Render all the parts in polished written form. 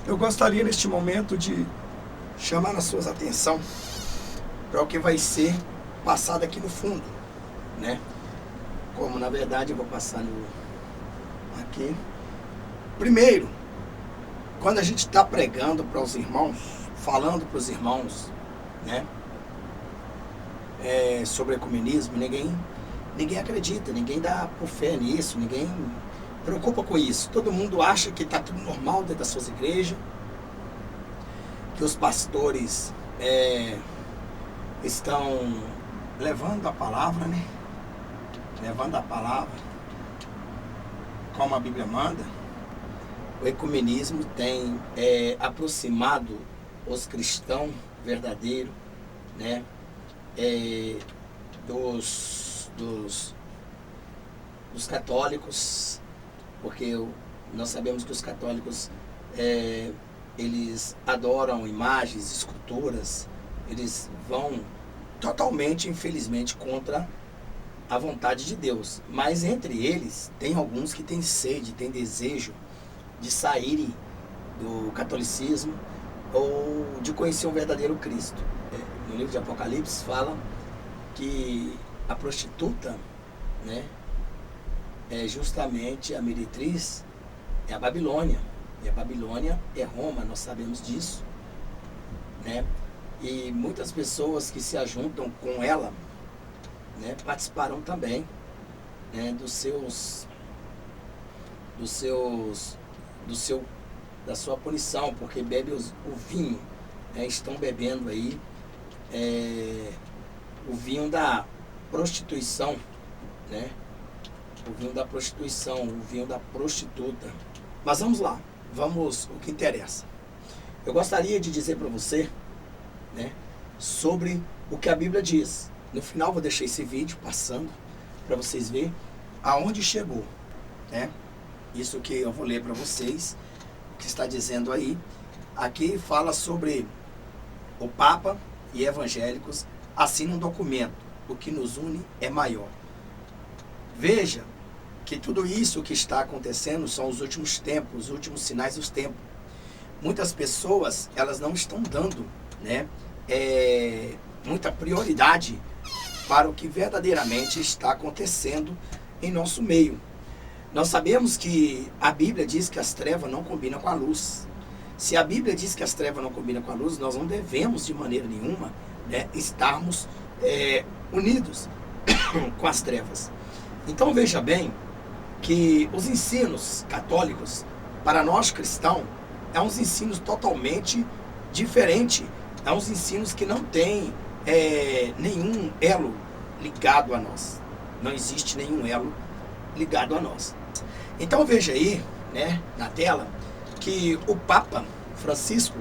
Eu gostaria neste momento de chamar a sua atenção para o que vai ser passado aqui no fundo, né? Como na verdade eu vou passar aqui. Primeiro, quando a gente está pregando para os irmãos, falando para os irmãos, né? Sobre ecumenismo, ninguém acredita, ninguém dá por fé nisso, ninguém preocupa com isso. Todo mundo acha que está tudo normal dentro das suas igrejas, que os pastores estão levando a palavra, né? Levando a palavra como a Bíblia manda. O ecumenismo tem aproximado os cristãos verdadeiros, né? Dos católicos, porque nós sabemos que os católicos eles adoram imagens, esculturas, eles vão totalmente, infelizmente, contra a vontade de Deus. Mas entre eles, tem alguns que têm sede, têm desejo de saírem do catolicismo ou de conhecer um verdadeiro Cristo. No livro de Apocalipse fala que a prostituta, né, é justamente a meretriz, é a Babilônia. E a Babilônia é Roma, nós sabemos disso, né? E muitas pessoas que se ajuntam com ela, né, participarão também, né, da sua punição, porque bebe o vinho, né, estão bebendo aí o vinho da prostituição, né? O vinho da prostituição, o vinho da prostituta. Mas vamos lá, o que interessa. Eu gostaria de dizer para você, né, sobre o que a Bíblia diz. No final vou deixar esse vídeo passando para vocês verem aonde chegou, né? Isso que eu vou ler para vocês, o que está dizendo aí. Aqui fala sobre o Papa e evangélicos assinam um documento. O que nos une é maior. Veja que tudo isso que está acontecendo são os últimos tempos, os últimos sinais dos tempos. Muitas pessoas, elas não estão dando, né, muita prioridade para o que verdadeiramente está acontecendo em nosso meio. Nós sabemos que a Bíblia diz que as trevas não combinam com a luz. Se a Bíblia diz que as trevas não combinam com a luz, nós não devemos de maneira nenhuma, né, estarmos unidos com as trevas. Então veja bem que os ensinos católicos, para nós cristãos, é uns ensinos totalmente diferentes. É uns ensinos que não tem nenhum elo ligado a nós. Não existe nenhum elo ligado a nós. Então veja aí, né, na tela, que o Papa Francisco,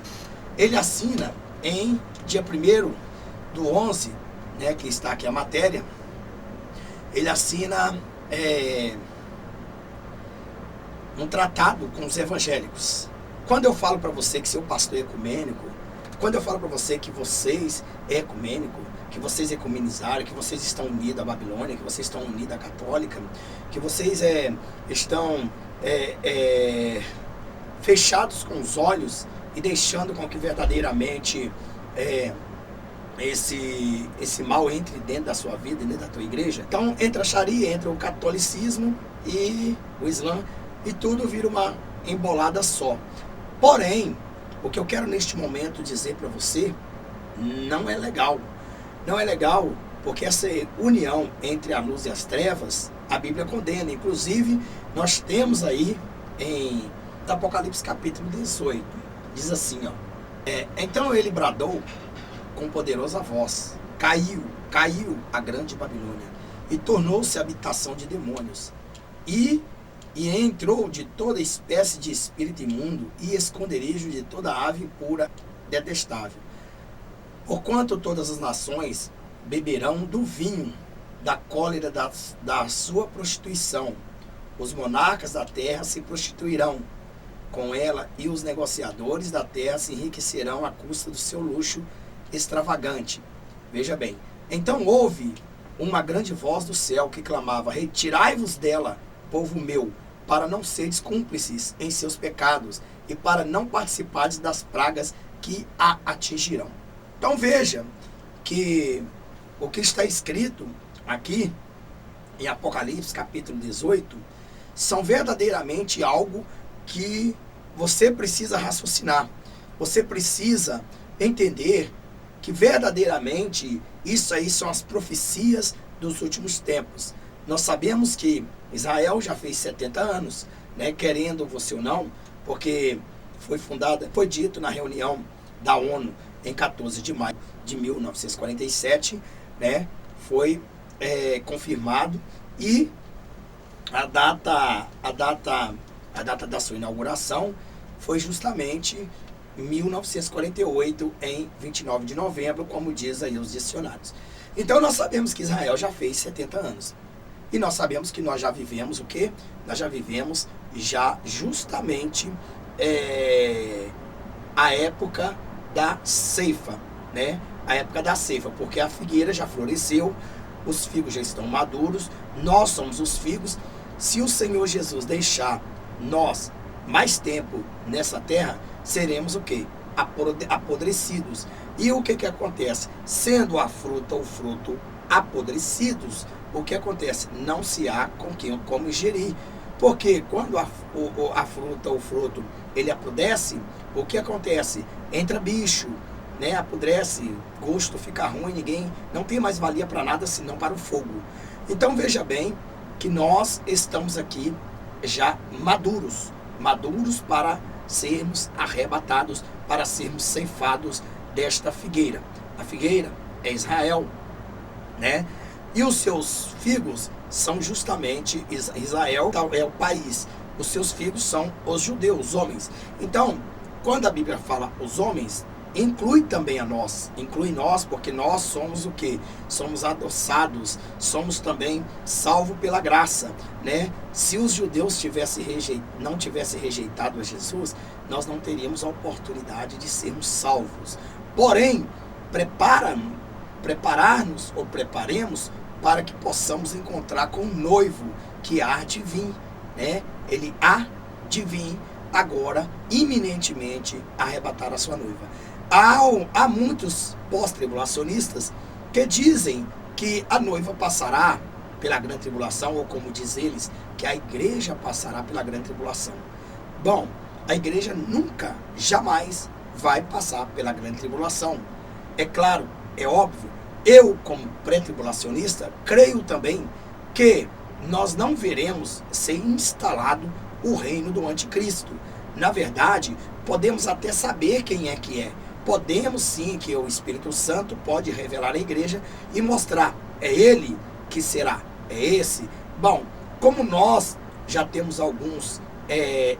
ele assina em dia 1º/11, né, que está aqui a matéria, ele assina um tratado com os evangélicos. Quando eu falo para você que seu pastor é ecumênico, quando eu falo para você que vocês é ecumênico, que vocês ecumenizaram, que vocês estão unidos à Babilônia, que vocês estão unidos à católica, que vocês estão fechados com os olhos e deixando com que verdadeiramente esse mal entre dentro da sua vida, dentro da tua igreja. Então entra a Sharia, entra o catolicismo e o Islã, e tudo vira uma embolada só. Porém, o que eu quero neste momento dizer para você, não é legal. Não é legal, porque essa união entre a luz e as trevas, a Bíblia condena. Inclusive, nós temos aí em Apocalipse capítulo 18, diz assim, ó: então ele bradou com poderosa voz, caiu a grande Babilônia, e tornou-se habitação de demônios, e entrou de toda espécie de espírito imundo, e esconderijo de toda ave impura, detestável. Porquanto todas as nações beberão do vinho da cólera da sua prostituição. Os monarcas da terra se prostituirão com ela, e os negociadores da terra se enriquecerão à custa do seu luxo extravagante. Veja bem, então houve uma grande voz do céu que clamava: retirai-vos dela, povo meu, para não seres cúmplices em seus pecados e para não participares das pragas que a atingirão. Então veja que o que está escrito aqui em Apocalipse capítulo 18 são verdadeiramente algo que você precisa raciocinar. Você precisa entender que verdadeiramente isso aí são as profecias dos últimos tempos. Nós sabemos que Israel já fez 70 anos, né, querendo você ou não, porque foi dito na reunião da ONU em 14 de maio de 1947, né, foi confirmado, e a data da sua inauguração foi justamente 1948, em 29 de novembro, como diz aí os dicionários. Então nós sabemos que Israel já fez 70 anos. E nós sabemos que nós já vivemos o quê? Nós já vivemos justamente a época da ceifa, né? A época da ceifa, porque a figueira já floresceu, os figos já estão maduros, nós somos os figos. Se o Senhor Jesus deixar nós mais tempo nessa terra, seremos o quê? Apodrecidos. E o que acontece? Sendo a fruta ou fruto apodrecidos, o que acontece? Não se há como ingerir. Porque quando a fruta ou fruto ele apodrece, o que acontece? Entra bicho, né? Apodrece, gosto fica ruim, ninguém não tem mais valia para nada senão para o fogo. Então veja bem que nós estamos aqui já maduros para sermos arrebatados, para sermos ceifados desta figueira. A figueira é Israel, né? E os seus figos são justamente Israel, é o país. Os seus figos são os judeus, os homens. Então, quando a Bíblia fala os homens, inclui também a nós. Inclui nós, porque nós somos o quê? Somos adoçados, somos também salvos pela graça, né? Se os judeus não tivessem rejeitado a Jesus, nós não teríamos a oportunidade de sermos salvos. Porém, prepararmos ou preparemos para que possamos encontrar com o noivo que há de vir, né? Ele há de vir agora, iminentemente, arrebatar a sua noiva. Há muitos pós-tribulacionistas que dizem que a noiva passará pela grande tribulação, ou como diz eles, que a igreja passará pela grande tribulação. Bom, a igreja nunca, jamais vai passar pela grande tribulação. É claro, é óbvio, eu como pré-tribulacionista, creio também que nós não veremos ser instalado o reino do anticristo. Na verdade, podemos até saber quem é que é. Podemos sim, que o Espírito Santo pode revelar à igreja e mostrar, é ele que será, é esse. Bom, como nós já temos alguns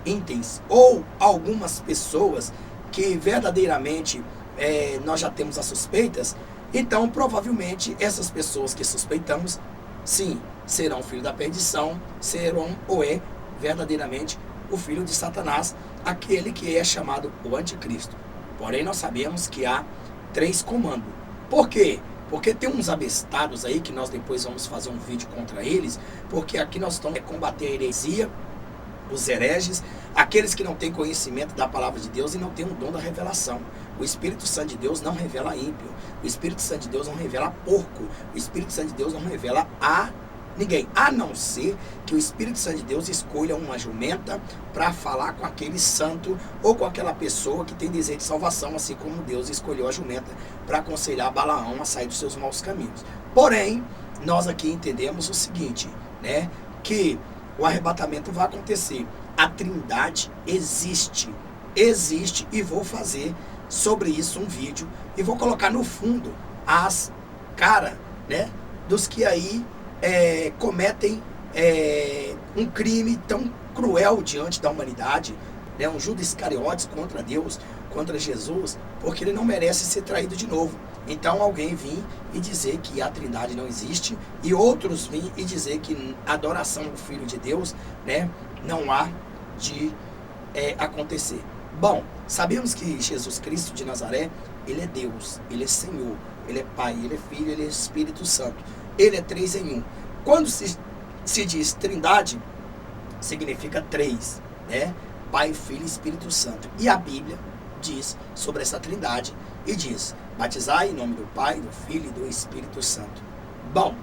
itens ou algumas pessoas que verdadeiramente nós já temos as suspeitas, então provavelmente essas pessoas que suspeitamos, sim, serão filho da perdição, serão ou é verdadeiramente o filho de Satanás, aquele que é chamado o anticristo. Porém, nós sabemos que há 3 comandos. Por quê? Porque tem uns abestados aí, que nós depois vamos fazer um vídeo contra eles, porque aqui nós estamos combater a heresia, os hereges, aqueles que não têm conhecimento da palavra de Deus e não têm o dom da revelação. O Espírito Santo de Deus não revela ímpio, o Espírito Santo de Deus não revela porco, o Espírito Santo de Deus não revela a ninguém, a não ser que o Espírito Santo de Deus escolha uma jumenta para falar com aquele santo ou com aquela pessoa que tem desejo de salvação, assim como Deus escolheu a jumenta para aconselhar Balaão a sair dos seus maus caminhos. Porém, nós aqui entendemos o seguinte, né, que o arrebatamento vai acontecer. A Trindade existe e vou fazer sobre isso um vídeo e vou colocar no fundo as caras, né, dos que aí cometem um crime tão cruel diante da humanidade, né? Um Judas Iscariotes contra Deus, contra Jesus, porque ele não merece ser traído de novo. Então alguém vir e dizer que a Trindade não existe, e outros vir e dizer que a adoração ao Filho de Deus, né, não há de acontecer. Bom, sabemos que Jesus Cristo de Nazaré, ele é Deus, ele é Senhor, ele é Pai, ele é Filho, ele é Espírito Santo. Ele é 3 em 1. Quando se diz Trindade, significa 3, né? Pai, Filho e Espírito Santo. E a Bíblia diz sobre essa trindade e diz: batizai em nome do Pai, do Filho e do Espírito Santo. Bom,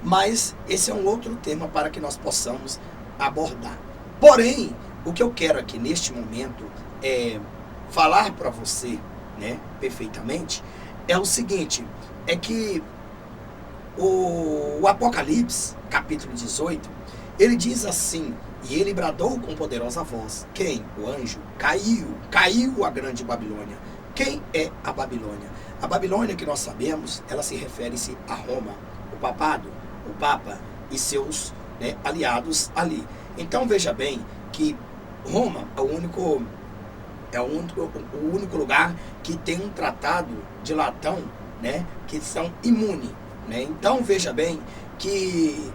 mas esse é um outro tema para que nós possamos abordar. Porém, o que eu quero aqui neste momento é falar para você, né, perfeitamente, é o seguinte, é que o Apocalipse, capítulo 18, ele diz assim: e ele bradou com poderosa voz. Quem? O anjo. Caiu a grande Babilônia. Quem é a Babilônia? A Babilônia, que nós sabemos, ela se refere-se a Roma, o papado, o Papa e seus, né, aliados ali. Então veja bem que Roma é o único lugar que tem um tratado de Latão, né, que são imune, né? Então veja bem que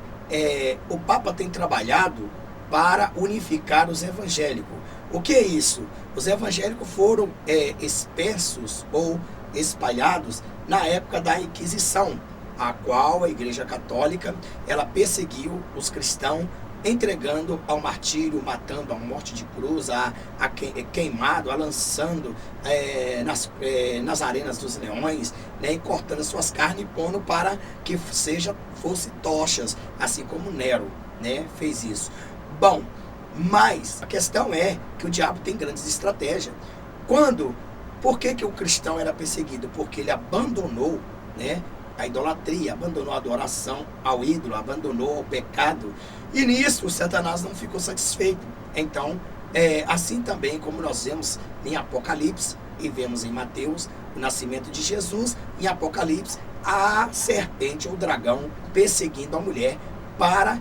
o Papa tem trabalhado para unificar os evangélicos. O que é isso? Os evangélicos foram espessos ou espalhados na época da Inquisição, a qual a Igreja Católica ela perseguiu os cristãos, entregando ao martírio, matando a morte de cruz, queimado, lançando nas arenas dos leões, né, e cortando suas carnes e pondo para que fosse tochas, assim como Nero, né, fez isso. Bom, mas a questão é que o diabo tem grandes estratégias. Por que o cristão era perseguido? Porque ele abandonou, né, a idolatria, abandonou a adoração ao ídolo, abandonou o pecado. E nisso, Satanás não ficou satisfeito. Então, assim também como nós vemos em Apocalipse, e vemos em Mateus, o nascimento de Jesus, em Apocalipse, a serpente ou o dragão perseguindo a mulher para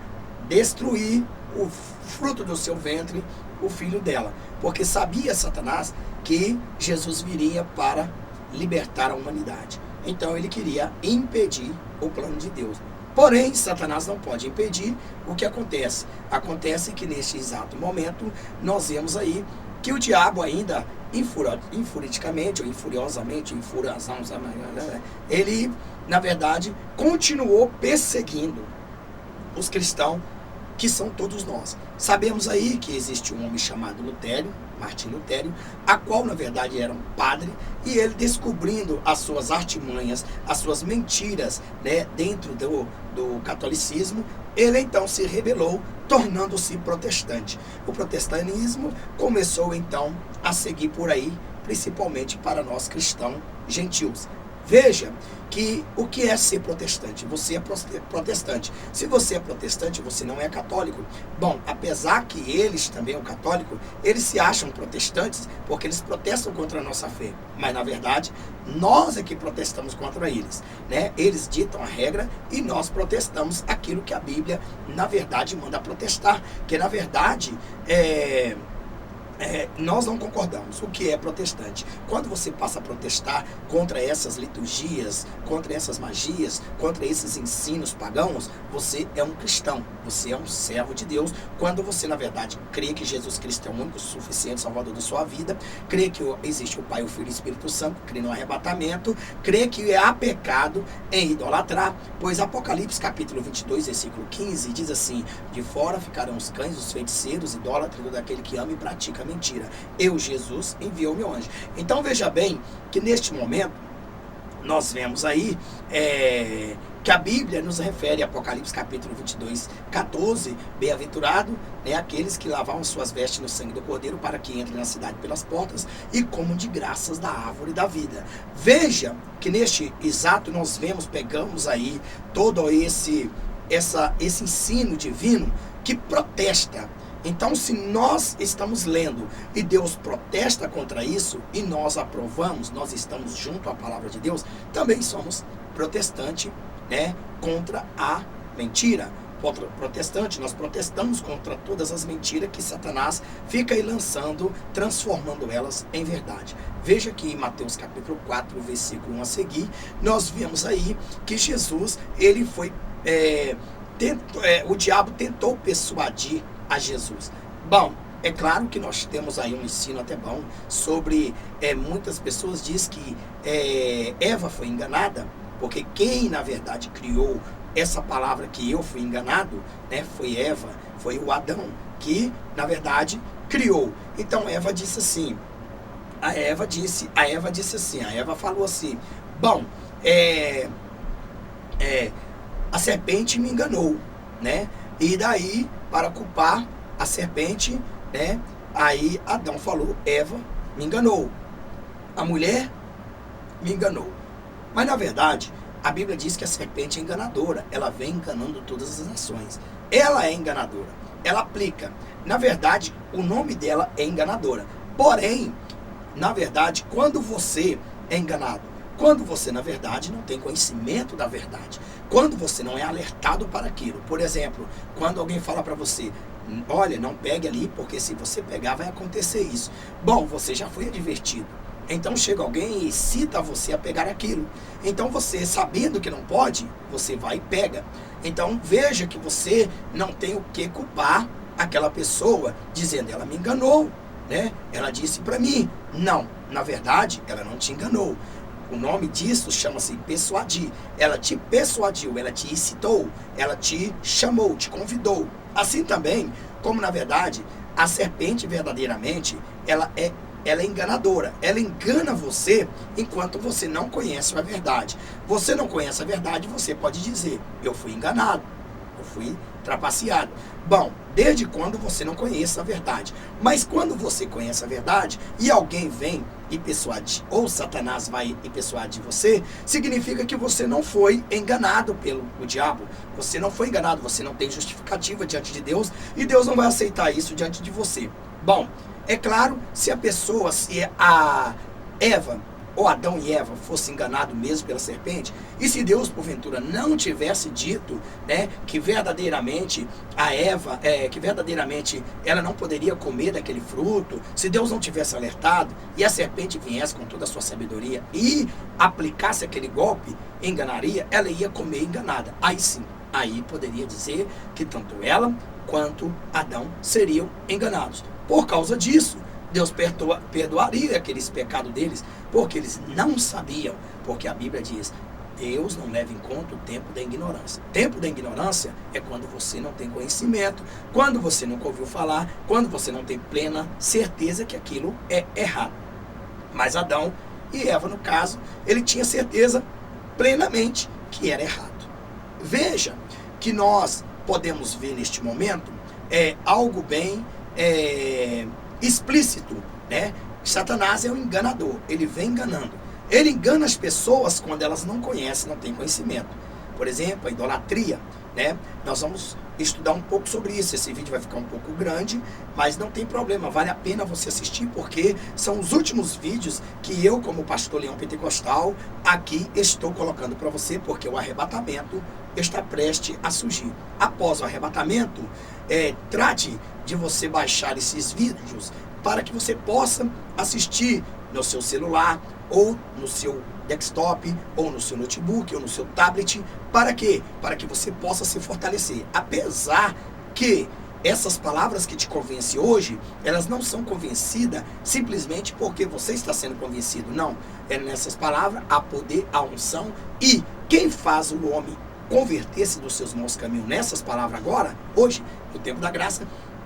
destruir o fruto do seu ventre, o filho dela. Porque sabia Satanás que Jesus viria para libertar a humanidade. Então ele queria impedir o plano de Deus. Porém, Satanás não pode impedir. O que acontece? Acontece que neste exato momento, nós vemos aí que o diabo ainda, infuriosamente, ele, na verdade, continuou perseguindo os cristãos, que são todos nós. Sabemos aí que existe um homem chamado Lutério, Martim Lutério, a qual na verdade era um padre, e ele, descobrindo as suas artimanhas, as suas mentiras, né, dentro do catolicismo, ele então se rebelou, tornando-se protestante. O protestantismo começou então a seguir por aí, principalmente para nós cristãos gentios. Veja que o que é ser protestante? Você é protestante. Se você é protestante, você não é católico. Bom, apesar que eles também são católicos, eles se acham protestantes porque eles protestam contra a nossa fé. Mas, na verdade, nós é que protestamos contra eles, né? Eles ditam a regra e nós protestamos aquilo que a Bíblia, na verdade, manda protestar. Que, na verdade, nós não concordamos. O que é protestante? Quando você passa a protestar contra essas liturgias, contra essas magias, contra esses ensinos pagãos, você é um cristão, você é um servo de Deus. Quando você, na verdade, crê que Jesus Cristo é o único suficiente salvador da sua vida, crê que existe o Pai, o Filho e o Espírito Santo, crê no arrebatamento, crê que há pecado em idolatrar, pois Apocalipse capítulo 22, versículo 15, diz assim: de fora ficarão os cães, os feiticeiros, idólatras, todo aquele que ama e pratica mentira. Eu, Jesus, enviou meu anjo. Então veja bem que neste momento nós vemos aí que a Bíblia nos refere a Apocalipse capítulo 22, 14, bem-aventurado, né, aqueles que lavavam suas vestes no sangue do Cordeiro para que entrem na cidade pelas portas e comam de graças da árvore da vida. Veja que neste exato nós pegamos aí todo esse ensino divino que protesta. Então, se nós estamos lendo e Deus protesta contra isso e nós aprovamos, nós estamos junto à palavra de Deus, também somos protestantes, né, contra a mentira. Protestante, nós protestamos contra todas as mentiras que Satanás fica aí lançando, transformando elas em verdade. Veja que em Mateus capítulo 4, versículo 1 a seguir, nós vemos aí que Jesus, ele foi, o diabo tentou persuadir a Jesus. Bom, é claro que nós temos aí um ensino até bom sobre, muitas pessoas dizem que Eva foi enganada, porque quem na verdade criou essa palavra que eu fui enganado, né, foi Eva, foi o Adão, que na verdade criou. Então Eva disse assim, a Eva falou assim, bom, a serpente me enganou, né? E daí, para culpar a serpente, né? Aí Adão falou, Eva me enganou, a mulher me enganou. Mas na verdade, a Bíblia diz que a serpente é enganadora, ela vem enganando todas as nações. Ela é enganadora, ela aplica. Na verdade, o nome dela é enganadora. Porém, na verdade, quando você é enganado, quando você, na verdade, não tem conhecimento da verdade, quando você não é alertado para aquilo, por exemplo, quando alguém fala para você, olha, não pegue ali, porque se você pegar vai acontecer isso. Bom, você já foi advertido. Então chega alguém e cita você a pegar aquilo. Então você, sabendo que não pode, você vai e pega. Então veja que você não tem o que culpar aquela pessoa, dizendo, ela me enganou, né? Ela disse para mim. Não, na verdade, ela não te enganou. O nome disso chama-se persuadir. Ela te persuadiu, ela te incitou, ela te chamou, te convidou. Assim também, como na verdade, a serpente verdadeiramente, ela é enganadora. Ela engana você enquanto você não conhece a verdade. Você não conhece a verdade, você pode dizer, eu fui enganado, eu fui trapaceado. Bom, desde quando você não conhece a verdade. Mas quando você conhece a verdade e alguém vem e persuade, ou Satanás vai e persuade você, significa que você não foi enganado pelo diabo. Você não foi enganado, você não tem justificativa diante de Deus e Deus não vai aceitar isso diante de você. Bom, é claro, se a pessoa, se a Eva, ou Adão e Eva fossem enganados mesmo pela serpente, e se Deus porventura não tivesse dito, né, que verdadeiramente a Eva, que verdadeiramente ela não poderia comer daquele fruto, se Deus não tivesse alertado e a serpente viesse com toda a sua sabedoria e aplicasse aquele golpe, enganaria, ela ia comer enganada. Aí sim, aí poderia dizer que tanto ela quanto Adão seriam enganados. Por causa disso, Deus perdoaria aqueles pecados deles, porque eles não sabiam, porque a Bíblia diz, Deus não leva em conta o tempo da ignorância. O tempo da ignorância é quando você não tem conhecimento, quando você nunca ouviu falar, quando você não tem plena certeza que aquilo é errado. Mas Adão e Eva, no caso, ele tinha certeza plenamente que era errado. Veja que nós podemos ver neste momento algo bem explícito, né? Satanás é um enganador, ele vem enganando. Ele engana as pessoas quando elas não conhecem, não têm conhecimento. Por exemplo, a idolatria, né? Nós vamos estudar um pouco sobre isso. Esse vídeo vai ficar um pouco grande, mas não tem problema, vale a pena você assistir, porque são os últimos vídeos que eu, como pastor Leão Pentecostal, aqui estou colocando para você, porque o arrebatamento está prestes a surgir. Após o arrebatamento, trate de você baixar esses vídeos para que você possa assistir no seu celular, ou no seu desktop, ou no seu notebook, ou no seu tablet. Para quê? Para que você possa se fortalecer. Apesar que essas palavras que te convencem hoje, elas não são convencidas simplesmente porque você está sendo convencido. Não. É nessas palavras há poder, a unção, e quem faz o homem converter-se dos seus maus caminhos nessas palavras agora, hoje, no tempo da graça,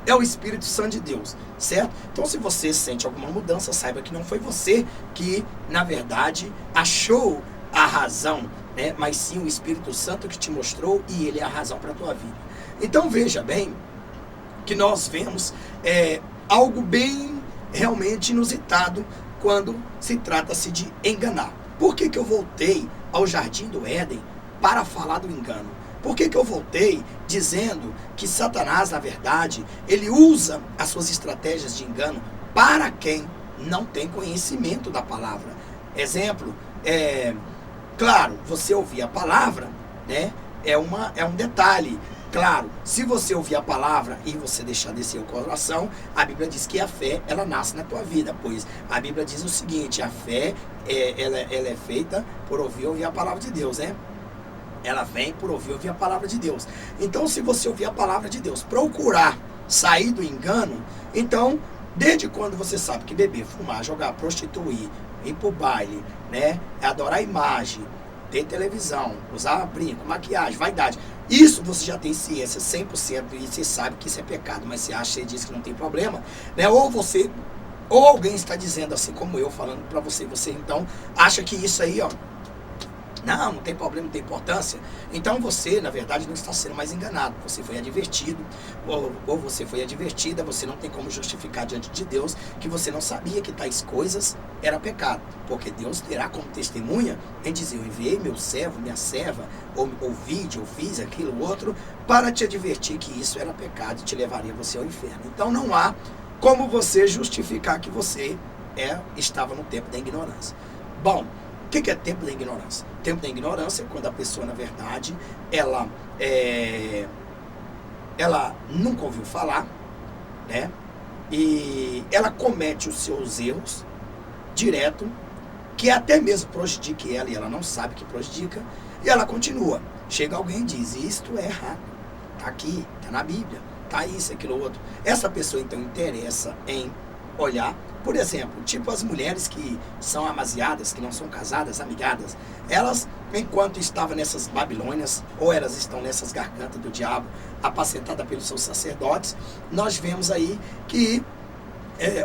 é o Espírito Santo de Deus, certo? Então, se você sente alguma mudança, saiba que não foi você que, na verdade, achou a razão, né? Mas sim o Espírito Santo que te mostrou, e ele é a razão para a tua vida. Então, veja bem que nós vemos algo bem realmente inusitado quando se trata-se de enganar. Por que eu voltei ao Jardim do Éden para falar do engano? Por que eu voltei dizendo que Satanás, na verdade, ele usa as suas estratégias de engano para quem não tem conhecimento da palavra? Exemplo, claro, você ouvir a palavra, né, é um detalhe. Claro, se você ouvir a palavra e você deixar descer o coração, a Bíblia diz que a fé, ela nasce na tua vida, pois a Bíblia diz o seguinte, a fé, ela é feita por ouvir a palavra de Deus, né? Ela vem por ouvir a palavra de Deus. Então, se você ouvir a palavra de Deus, procurar sair do engano, então, desde quando você sabe que beber, fumar, jogar, prostituir, ir pro baile, né, adorar a imagem, ter televisão, usar brinco, maquiagem, vaidade, isso você já tem ciência 100% e você sabe que isso é pecado, mas você acha, você diz que não tem problema, né? Ou alguém está dizendo assim como eu, falando para você, você então acha que isso aí, ó, não tem problema, não tem importância. Então você, na verdade, não está sendo mais enganado. Você foi advertido, ou você foi advertida, você não tem como justificar diante de Deus que você não sabia que tais coisas era pecado. Porque Deus terá como testemunha em dizer, eu enviei meu servo, minha serva, ou vídeo, ou fiz aquilo, outro, para te advertir que isso era pecado e te levaria você ao inferno. Então não há como você justificar que você estava no tempo da ignorância. Bom, o que é tempo da ignorância? Tempo da ignorância é quando a pessoa, na verdade, ela nunca ouviu falar, né? E ela comete os seus erros direto, que até mesmo prejudique ela, e ela não sabe que prejudica, e ela continua. Chega alguém e diz, isto é errado, está aqui, está na Bíblia, está isso, aquilo, outro. Essa pessoa, então, interessa em olhar, por exemplo, tipo as mulheres que são amaziadas, que não são casadas, amigadas, elas, enquanto estavam nessas Babilônias, ou elas estão nessas gargantas do diabo, apacentadas pelos seus sacerdotes, nós vemos aí que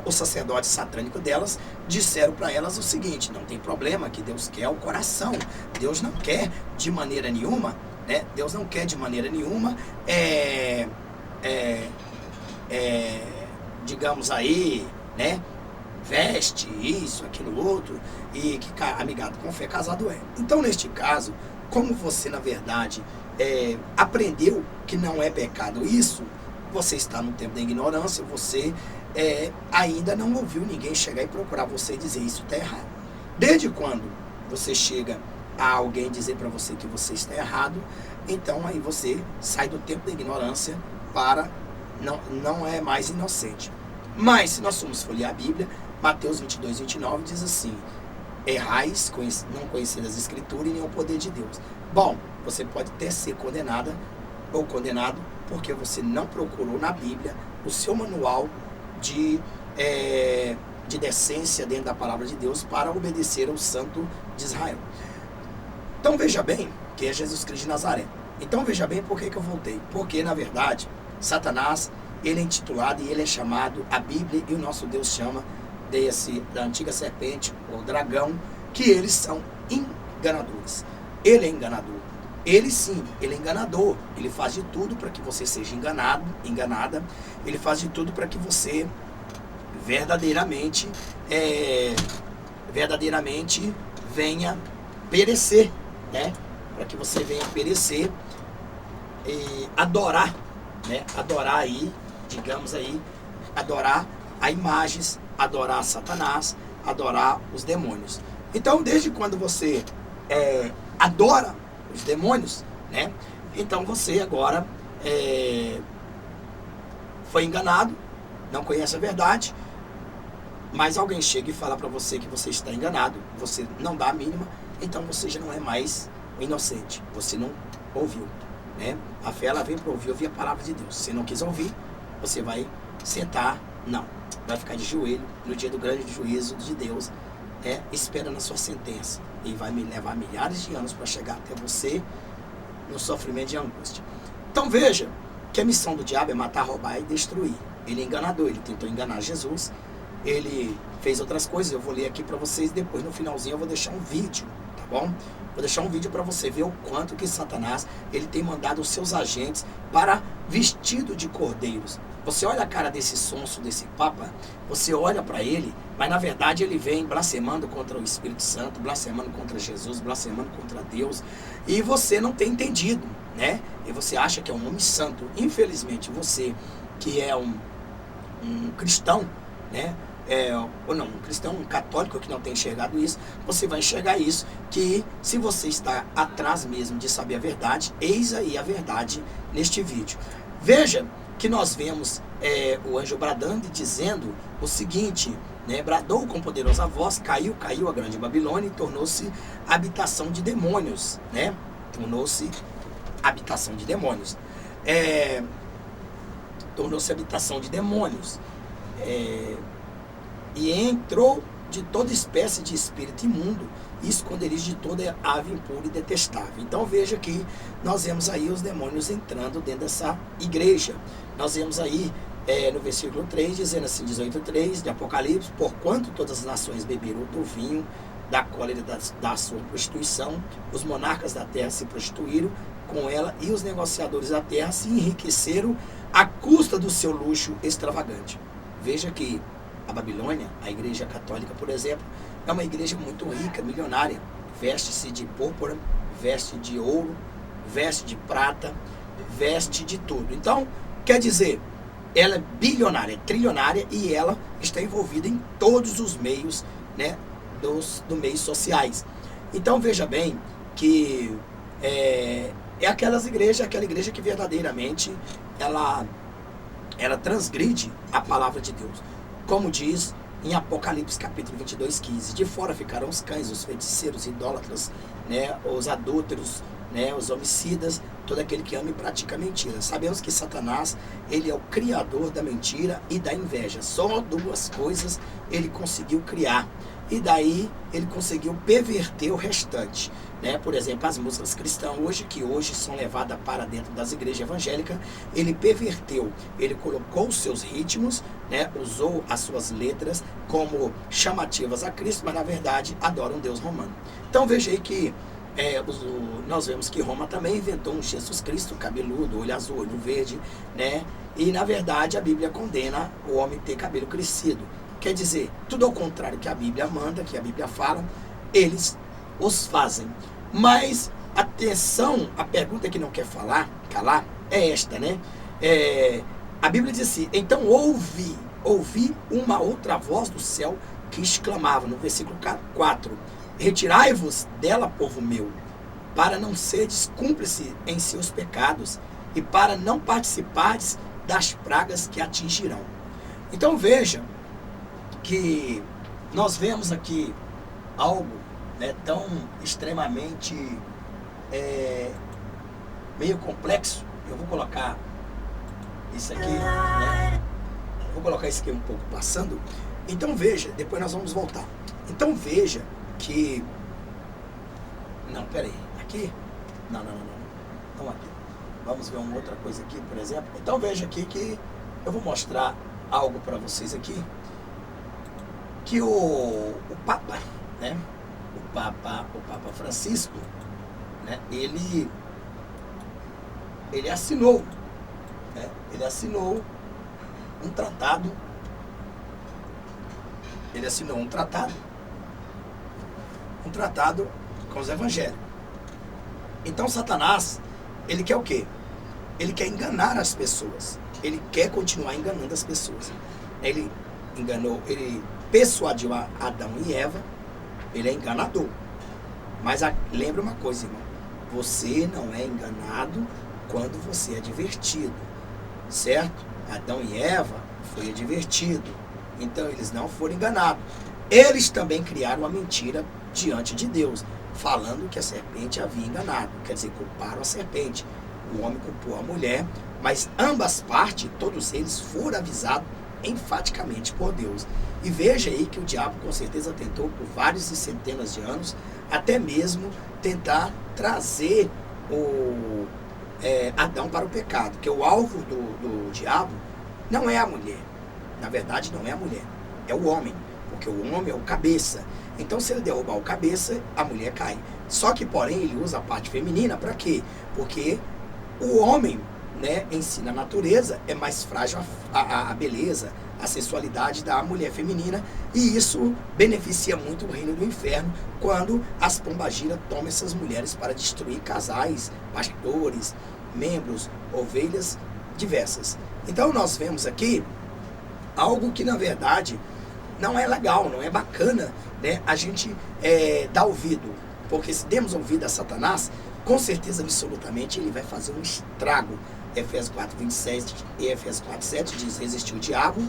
os sacerdotes satânicos delas disseram para elas o seguinte, não tem problema, que Deus quer o coração, Deus não quer de maneira nenhuma, né? Deus não quer de maneira nenhuma, digamos aí, né? Veste isso, aquilo, outro, e que amigado com fé casado é. Então, neste caso, como você, na verdade, aprendeu que não é pecado isso, você está no tempo da ignorância, você ainda não ouviu ninguém chegar e procurar você e dizer isso está errado. Desde quando você chega a alguém dizer para você que você está errado, então aí você sai do tempo da ignorância para não é mais inocente. Mas se nós formos folhear a Bíblia, Mateus 22, 29 diz assim, errais, não conhecendo as Escrituras e nem o poder de Deus. Bom, você pode até ser condenada ou condenado porque você não procurou na Bíblia o seu manual de decência dentro da palavra de Deus para obedecer ao Santo de Israel. Então veja bem que é Jesus Cristo de Nazaré. Então veja bem por que eu voltei. Porque na verdade, Satanás, ele é intitulado e ele é chamado, a Bíblia e o nosso Deus chama da antiga serpente, ou dragão, que eles são enganadores. Ele é enganador. Ele sim, ele é enganador. Ele faz de tudo para que você seja enganado, enganada. Ele faz de tudo para que você verdadeiramente venha perecer, né? Para que você venha perecer e adorar, né? Adorar aí, digamos aí, adorar a imagens, adorar Satanás, adorar os demônios. Então, desde quando você adora os demônios, né? Então você agora foi enganado, não conhece a verdade, mas alguém chega e fala para você que você está enganado, você não dá a mínima, então você já não é mais inocente, você não ouviu, né? A fé, ela vem para ouvir a palavra de Deus. Se você não quis ouvir, você vai sentar, não, vai ficar de joelho no dia do grande juízo de Deus, esperando a sua sentença, e vai me levar milhares de anos para chegar até você no sofrimento de angústia. Então veja que a missão do diabo é matar, roubar e destruir. Ele é enganador, ele tentou enganar Jesus, ele fez outras coisas, eu vou ler aqui para vocês, depois no finalzinho eu vou deixar um vídeo, tá bom? Vou deixar um vídeo para você ver o quanto que Satanás, ele tem mandado os seus agentes para vestido de cordeiros. Você olha a cara desse sonso, desse papa, você olha para ele, mas na verdade ele vem blasfemando contra o Espírito Santo, blasfemando contra Jesus, blasfemando contra Deus, e você não tem entendido, né? E você acha que é um homem santo. Infelizmente você, que é um cristão, né? Ou não, um cristão, um católico que não tem enxergado isso, você vai enxergar isso, que se você está atrás mesmo de saber a verdade, eis aí a verdade neste vídeo. Veja que nós vemos o anjo bradando e dizendo o seguinte, né? Bradou com poderosa voz, caiu a grande Babilônia e tornou-se habitação de demônios, né? Tornou-se habitação de demônios. Tornou-se habitação de demônios. E entrou de toda espécie de espírito imundo e esconderijo de toda ave impura e detestável. Então veja que nós vemos aí os demônios entrando dentro dessa igreja. Nós vemos aí no versículo 3, dizendo assim, 18:3 de Apocalipse: porquanto todas as nações beberam do vinho da cólera da sua prostituição, os monarcas da terra se prostituíram com ela e os negociadores da terra se enriqueceram à custa do seu luxo extravagante. Veja que a Babilônia, a igreja católica, por exemplo, é uma igreja muito rica, milionária. Veste-se de púrpura, veste de ouro, veste de prata, veste de tudo. Então, quer dizer, ela é bilionária, trilionária, e ela está envolvida em todos os meios, né, dos meios sociais. Então veja bem que é aquela igreja que verdadeiramente ela transgride a palavra de Deus. Como diz em Apocalipse capítulo 22:15, de fora ficarão os cães, os feiticeiros, idólatras, né, os adúlteros, né, os homicidas, todo aquele que ama e pratica mentira. Sabemos que Satanás, ele é o criador da mentira e da inveja. Só duas coisas ele conseguiu criar. E daí ele conseguiu perverter o restante. Né? Por exemplo, as músicas cristãs que hoje são levadas para dentro das igrejas evangélicas, ele perverteu. Ele colocou os seus ritmos, né? Usou as suas letras como chamativas a Cristo, mas na verdade adoram um Deus romano. Então veja aí que nós vemos que Roma também inventou um Jesus Cristo cabeludo, olho azul, olho verde, né? E na verdade a Bíblia condena o homem ter cabelo crescido. Quer dizer, tudo ao contrário que a Bíblia manda, que a Bíblia fala, eles os fazem. Mas, atenção, a pergunta que não quer calar, é esta, né? A Bíblia diz assim: então ouvi uma outra voz do céu que exclamava, no versículo 4, retirai-vos dela, povo meu, para não seres cúmplice em seus pecados e para não participares das pragas que atingirão. Então veja que nós vemos aqui algo, né, tão extremamente meio complexo. Eu vou colocar isso aqui, né? Vou colocar isso aqui um pouco passando. Então veja, depois nós vamos voltar. Então veja que... Não, peraí, aqui? Não, aqui. Vamos ver uma outra coisa aqui, por exemplo. Então veja aqui que eu vou mostrar algo para vocês aqui. Que o Papa, né? O Papa Francisco, né? Ele assinou, né? Ele assinou um tratado. Ele assinou um tratado com os evangélicos. Então Satanás, ele quer o quê? Ele quer enganar as pessoas. Ele quer continuar enganando as pessoas. Ele persuadiu a Adão e Eva. Ele é enganador. Mas lembra uma coisa, irmão: você não é enganado quando você é advertido, certo? Adão e Eva foi advertido, então eles não foram enganados. Eles também criaram a mentira diante de Deus, falando que a serpente havia enganado, quer dizer, culparam a serpente. O homem culpou a mulher, mas ambas partes, todos eles foram avisados enfaticamente por Deus. E veja aí que o diabo com certeza tentou por vários e centenas de anos, até mesmo tentar trazer Adão para o pecado, que o alvo do diabo não é a mulher. Na verdade não é a mulher, é o homem, porque o homem é o cabeça. Então se ele derrubar o cabeça, a mulher cai. Só que porém ele usa a parte feminina para quê? Porque o homem, né, em si, na natureza, é mais frágil a beleza, a sexualidade da mulher feminina, e isso beneficia muito o reino do inferno quando as pombagiras tomam essas mulheres para destruir casais, pastores, membros, ovelhas diversas. Então nós vemos aqui algo que na verdade não é legal, não é bacana, né, a gente dar ouvido, porque se demos ouvido a Satanás, com certeza absolutamente ele vai fazer um estrago. Efésios 4:26 e Efésios 4:7 diz: resistiu o diabo,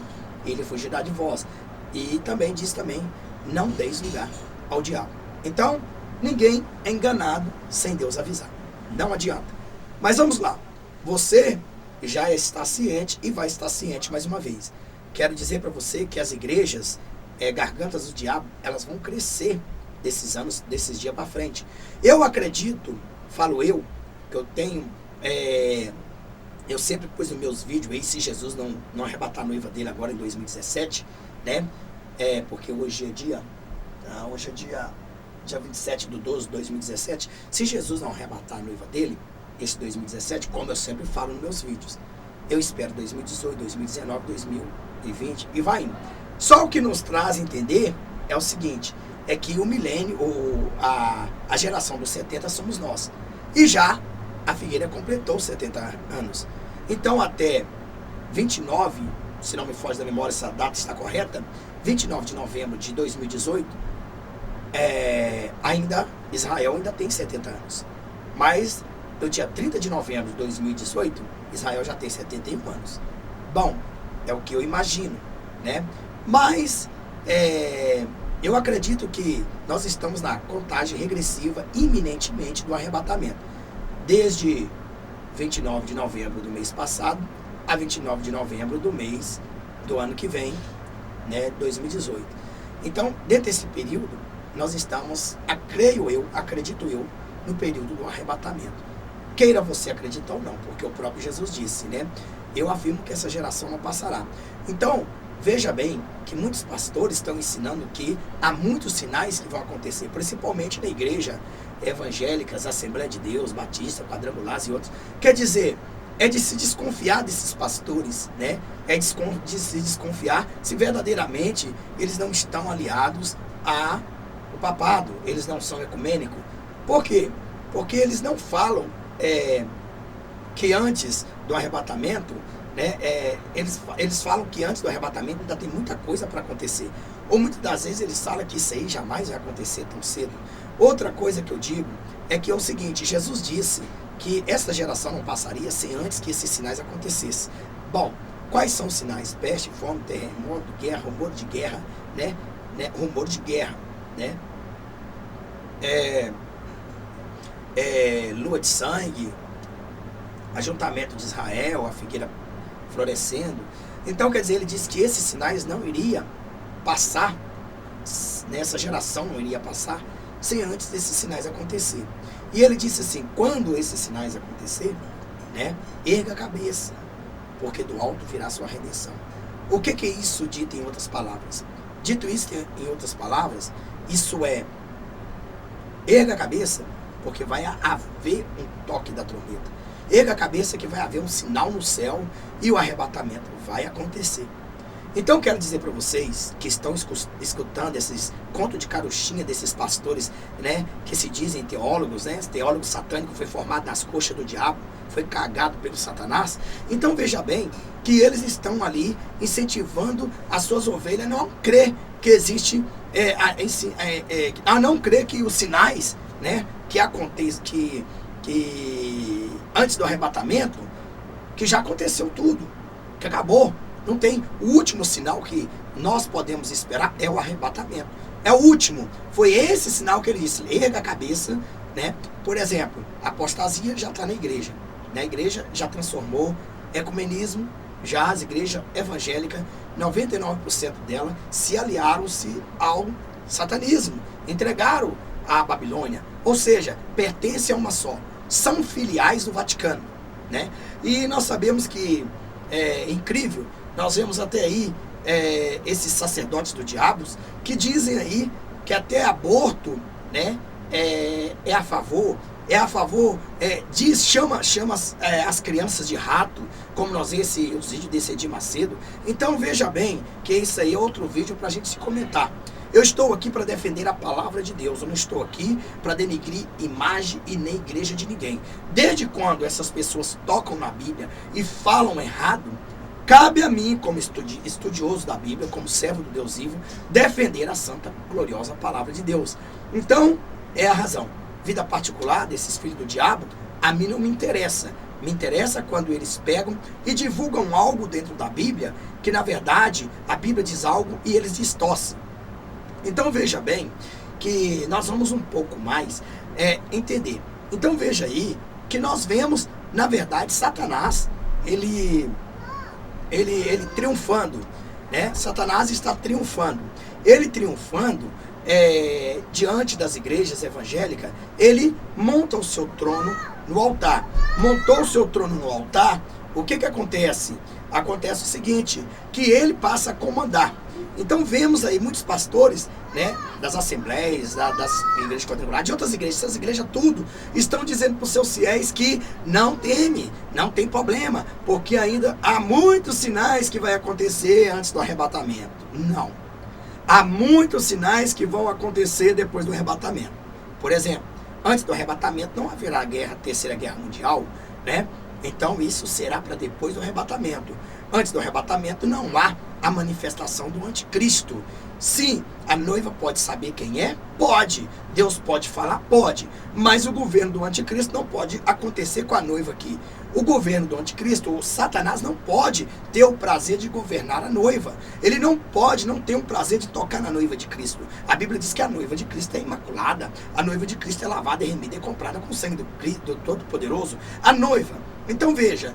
ele fugirá de vós. E também diz não deis lugar ao diabo. Então, ninguém é enganado sem Deus avisar. Não adianta. Mas vamos lá. Você já está ciente e vai estar ciente mais uma vez. Quero dizer para você que as igrejas, gargantas do diabo, elas vão crescer desses anos, desses dias para frente. Eu acredito, falo eu, que eu tenho, eu sempre pus nos meus vídeos aí, se Jesus não arrebatar a noiva dele agora em 2017, né? Porque hoje é dia 27/12/2017, se Jesus não arrebatar a noiva dele, esse 2017, como eu sempre falo nos meus vídeos, eu espero 2018, 2019, 2020 e vai indo. Só o que nos traz a entender é o seguinte, é que o milênio, ou a geração dos 70 somos nós. E já a Figueira completou 70 anos. Então até 29, se não me foge da memória, essa data está correta, 29 de novembro de 2018, Israel ainda tem 70 anos. Mas no dia 30 de novembro de 2018, Israel já tem 71 anos. Bom, é o que eu imagino, né? Mas eu acredito que nós estamos na contagem regressiva iminentemente do arrebatamento. Desde 29 de novembro do mês passado a 29 de novembro do ano que vem, né, 2018. Então, dentro desse período, nós estamos, acredito eu, no período do arrebatamento. Queira você acreditar ou não, porque o próprio Jesus disse, né? Eu afirmo que essa geração não passará. Então, veja bem que muitos pastores estão ensinando que há muitos sinais que vão acontecer, principalmente na igreja evangélicas, Assembleia de Deus, Batista, Quadrangulares e outros. Quer dizer, é de se desconfiar desses pastores, né? É de se desconfiar se verdadeiramente eles não estão aliados ao papado, eles não são ecumênicos. Por quê? Porque eles não falam que antes do arrebatamento, né, eles falam que antes do arrebatamento ainda tem muita coisa para acontecer. Ou muitas das vezes eles falam que isso aí jamais vai acontecer tão cedo. Outra coisa que eu digo é que é o seguinte, Jesus disse que essa geração não passaria sem antes que esses sinais acontecessem. Bom, quais são os sinais? Peste, fome, terremoto, guerra, rumor de guerra, né? Rumor de guerra, né? Lua de sangue, ajuntamento de Israel, a figueira florescendo. Então, quer dizer, ele disse que esses sinais não iriam passar, nessa geração não iria passar, sem antes desses sinais acontecer. E ele disse assim, quando esses sinais acontecerem, né, erga a cabeça, porque do alto virá a sua redenção. O que é isso dito em outras palavras? Dito isso em outras palavras, isso é, erga a cabeça, porque vai haver um toque da trombeta. Erga a cabeça que vai haver um sinal no céu e o arrebatamento vai acontecer. Então quero dizer para vocês que estão escutando esses contos de carochinha desses pastores, né, que se dizem teólogos, né, esse teólogo satânico foi formado nas coxas do diabo, foi cagado pelo Satanás. Então veja bem que eles estão ali incentivando as suas ovelhas a não crer que existe, a não crer que os sinais, né, que acontecem, que antes do arrebatamento, que já aconteceu tudo, que acabou. Não tem. O último sinal que nós podemos esperar é o arrebatamento. É o último. Foi esse sinal que ele disse, erga a cabeça, né? Por exemplo, a apostasia já está na igreja. A igreja já transformou ecumenismo, já as igrejas evangélicas, 99% delas se aliaram-se ao satanismo, entregaram a Babilônia, ou seja, pertencem a uma só. São filiais do Vaticano, né? E nós sabemos que é incrível, nós vemos até aí esses sacerdotes do diabo que dizem aí que até aborto, né, é a favor, chama as crianças de rato, como nós vemos os vídeos desse Edir Macedo. Então veja bem que isso aí é outro vídeo para a gente se comentar. Eu estou aqui para defender a palavra de Deus, eu não estou aqui para denegrir imagem e nem igreja de ninguém. Desde quando essas pessoas tocam na Bíblia e falam errado, cabe a mim, como estudioso da Bíblia, como servo do Deus vivo, defender a santa, gloriosa palavra de Deus. Então, é a razão. Vida particular desses filhos do diabo, a mim não me interessa. Me interessa quando eles pegam e divulgam algo dentro da Bíblia, que na verdade a Bíblia diz algo e eles distorcem. Então veja bem que nós vamos um pouco mais entender. Então veja aí que nós vemos, na verdade, Satanás, ele triunfando, né? Satanás está triunfando. ele triunfando diante das igrejas evangélicas, ele monta o seu trono no altar. Montou o seu trono no altar, o que acontece? Acontece o seguinte, que ele passa a comandar. Então vemos aí muitos pastores, né, das assembleias, das igrejas quadrangulares, de outras igrejas, essas igrejas tudo, estão dizendo para os seus fiéis que não teme, não tem problema, porque ainda há muitos sinais que vai acontecer antes do arrebatamento. Não. Há muitos sinais que vão acontecer depois do arrebatamento. Por exemplo, antes do arrebatamento não haverá terceira guerra mundial, né? Então isso será para depois do arrebatamento. Antes do arrebatamento não há a manifestação do anticristo. Sim, a noiva pode saber quem é? Pode. Deus pode falar? Pode. Mas o governo do anticristo não pode acontecer com a noiva aqui. O governo do anticristo, o Satanás, não pode ter o prazer de governar a noiva. Ele não pode não ter o prazer de tocar na noiva de Cristo. A Bíblia diz que a noiva de Cristo é imaculada. A noiva de Cristo é lavada, é remida, é comprada com o sangue do Todo-Poderoso. A noiva. Então veja,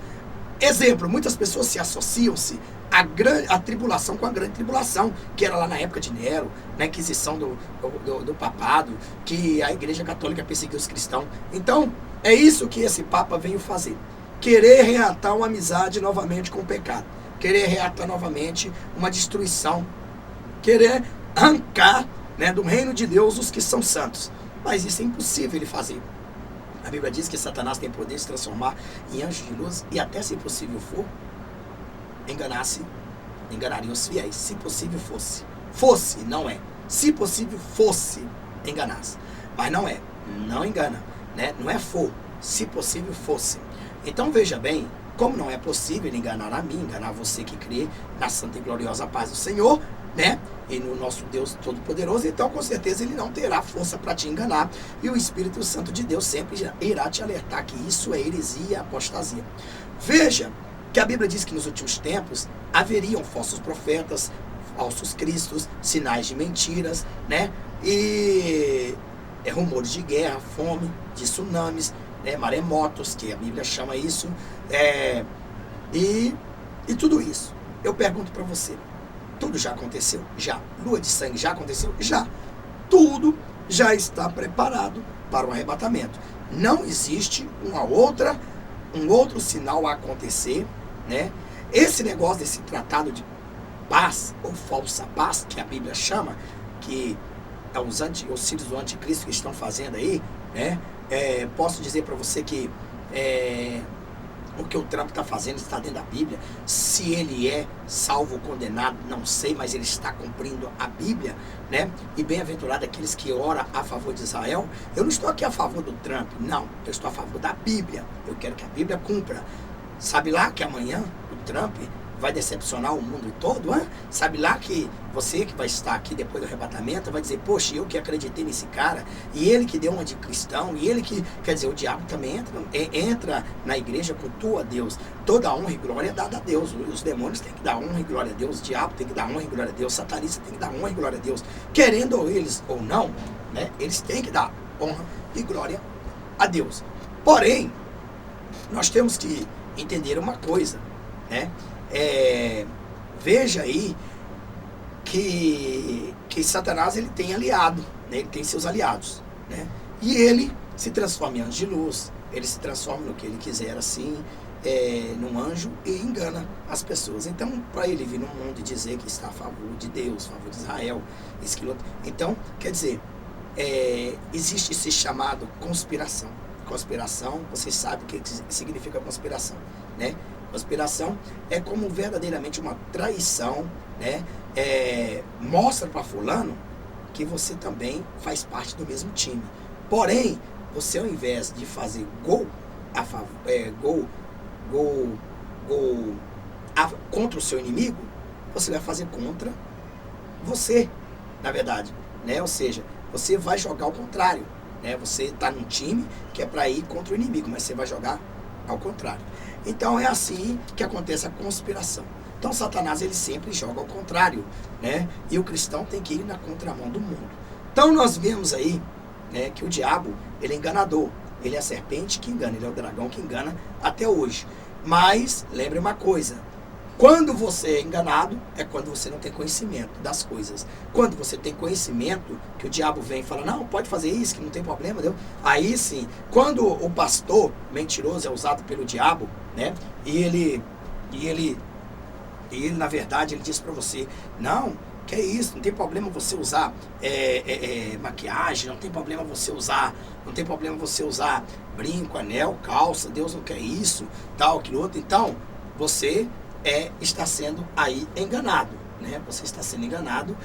exemplo, muitas pessoas se associam-se à tribulação com a grande tribulação, que era lá na época de Nero, na Inquisição do papado, que a Igreja Católica perseguiu os cristãos. Então, é isso que esse Papa veio fazer. Querer reatar uma amizade novamente com o pecado. Querer reatar novamente uma destruição. Querer arrancar, né, do reino de Deus os que são santos. Mas isso é impossível ele fazer. A Bíblia diz que Satanás tem poder de se transformar em anjo de luz e até, se possível for, enganaria os fiéis. Se possível fosse. Fosse, não é. Se possível fosse, enganasse. Mas não é. Não engana. Né? Não é for. Se possível fosse. Então veja bem, como não é possível ele enganar a mim, enganar você que crê na santa e gloriosa paz do Senhor, né? E no nosso Deus Todo-Poderoso, então com certeza ele não terá força para te enganar. E o Espírito Santo de Deus sempre irá te alertar que isso é heresia e apostasia. Veja que a Bíblia diz que nos últimos tempos haveriam falsos profetas, falsos cristos, sinais de mentiras, né? E rumores de guerra, fome, de tsunamis, né? Maremotos, que a Bíblia chama isso, e tudo isso. Eu pergunto para você, tudo já aconteceu? Já. Lua de sangue já aconteceu? Já. Tudo já está preparado para o arrebatamento. Não existe um outro sinal a acontecer, né? Esse negócio desse tratado de paz, ou falsa paz, que a Bíblia chama, que é os filhos do anticristo que estão fazendo aí, né? Posso dizer para você que o que o Trump está fazendo está dentro da Bíblia. Se ele é salvo ou condenado, não sei, mas ele está cumprindo a Bíblia, né? E bem-aventurado aqueles que oram a favor de Israel. Eu não estou aqui a favor do Trump, não. Eu estou a favor da Bíblia. Eu quero que a Bíblia cumpra. Sabe lá que amanhã o Trump vai decepcionar o mundo todo, hein? Sabe lá que você que vai estar aqui depois do arrebatamento vai dizer, poxa, eu que acreditei nesse cara, e ele que deu uma de cristão, e ele que, quer dizer, o diabo também entra na igreja, cultua a Deus. Toda honra e glória é dada a Deus. Os demônios têm que dar honra e glória a Deus, o diabo tem que dar honra e glória a Deus, o satanista tem que dar honra e glória a Deus. Querendo eles ou não, né, eles têm que dar honra e glória a Deus. Porém, nós temos que entender uma coisa, né? Veja aí que Satanás ele tem aliado, né? Ele tem seus aliados, né? E ele se transforma em anjo de luz, ele se transforma no que ele quiser, assim, num anjo, e engana as pessoas. Então, para ele vir no mundo e dizer que está a favor de Deus, a favor de Israel, isso que outro. Então, quer dizer, existe esse chamado conspiração. Conspiração, vocês sabem o que significa conspiração, né? Conspiração é como verdadeiramente uma traição, né? Mostra para fulano que você também faz parte do mesmo time. Porém, você ao invés de fazer gol contra o seu inimigo, você vai fazer contra você, na verdade, né? Ou seja, você vai jogar ao contrário, né? Você está num time que é para ir contra o inimigo, mas você vai jogar ao contrário. Então é assim que acontece a conspiração. Então Satanás ele sempre joga ao contrário, né? E o cristão tem que ir na contramão do mundo. Então nós vemos aí, né, que o diabo ele é enganador. Ele é a serpente que engana, ele é o dragão que engana até hoje. Mas lembre uma coisa, Quando você é enganado, é quando você não tem conhecimento das coisas. Quando você tem conhecimento, que o diabo vem e fala, não, pode fazer isso, que não tem problema, deu? Aí sim, quando o pastor mentiroso é usado pelo diabo, né? E ele na verdade, ele diz para você, não, que é isso, não tem problema você usar maquiagem, não tem problema você usar brinco, anel, calça, Deus não quer isso, tal, aquilo outro. Então, você está sendo aí enganado, né? Você está sendo enganado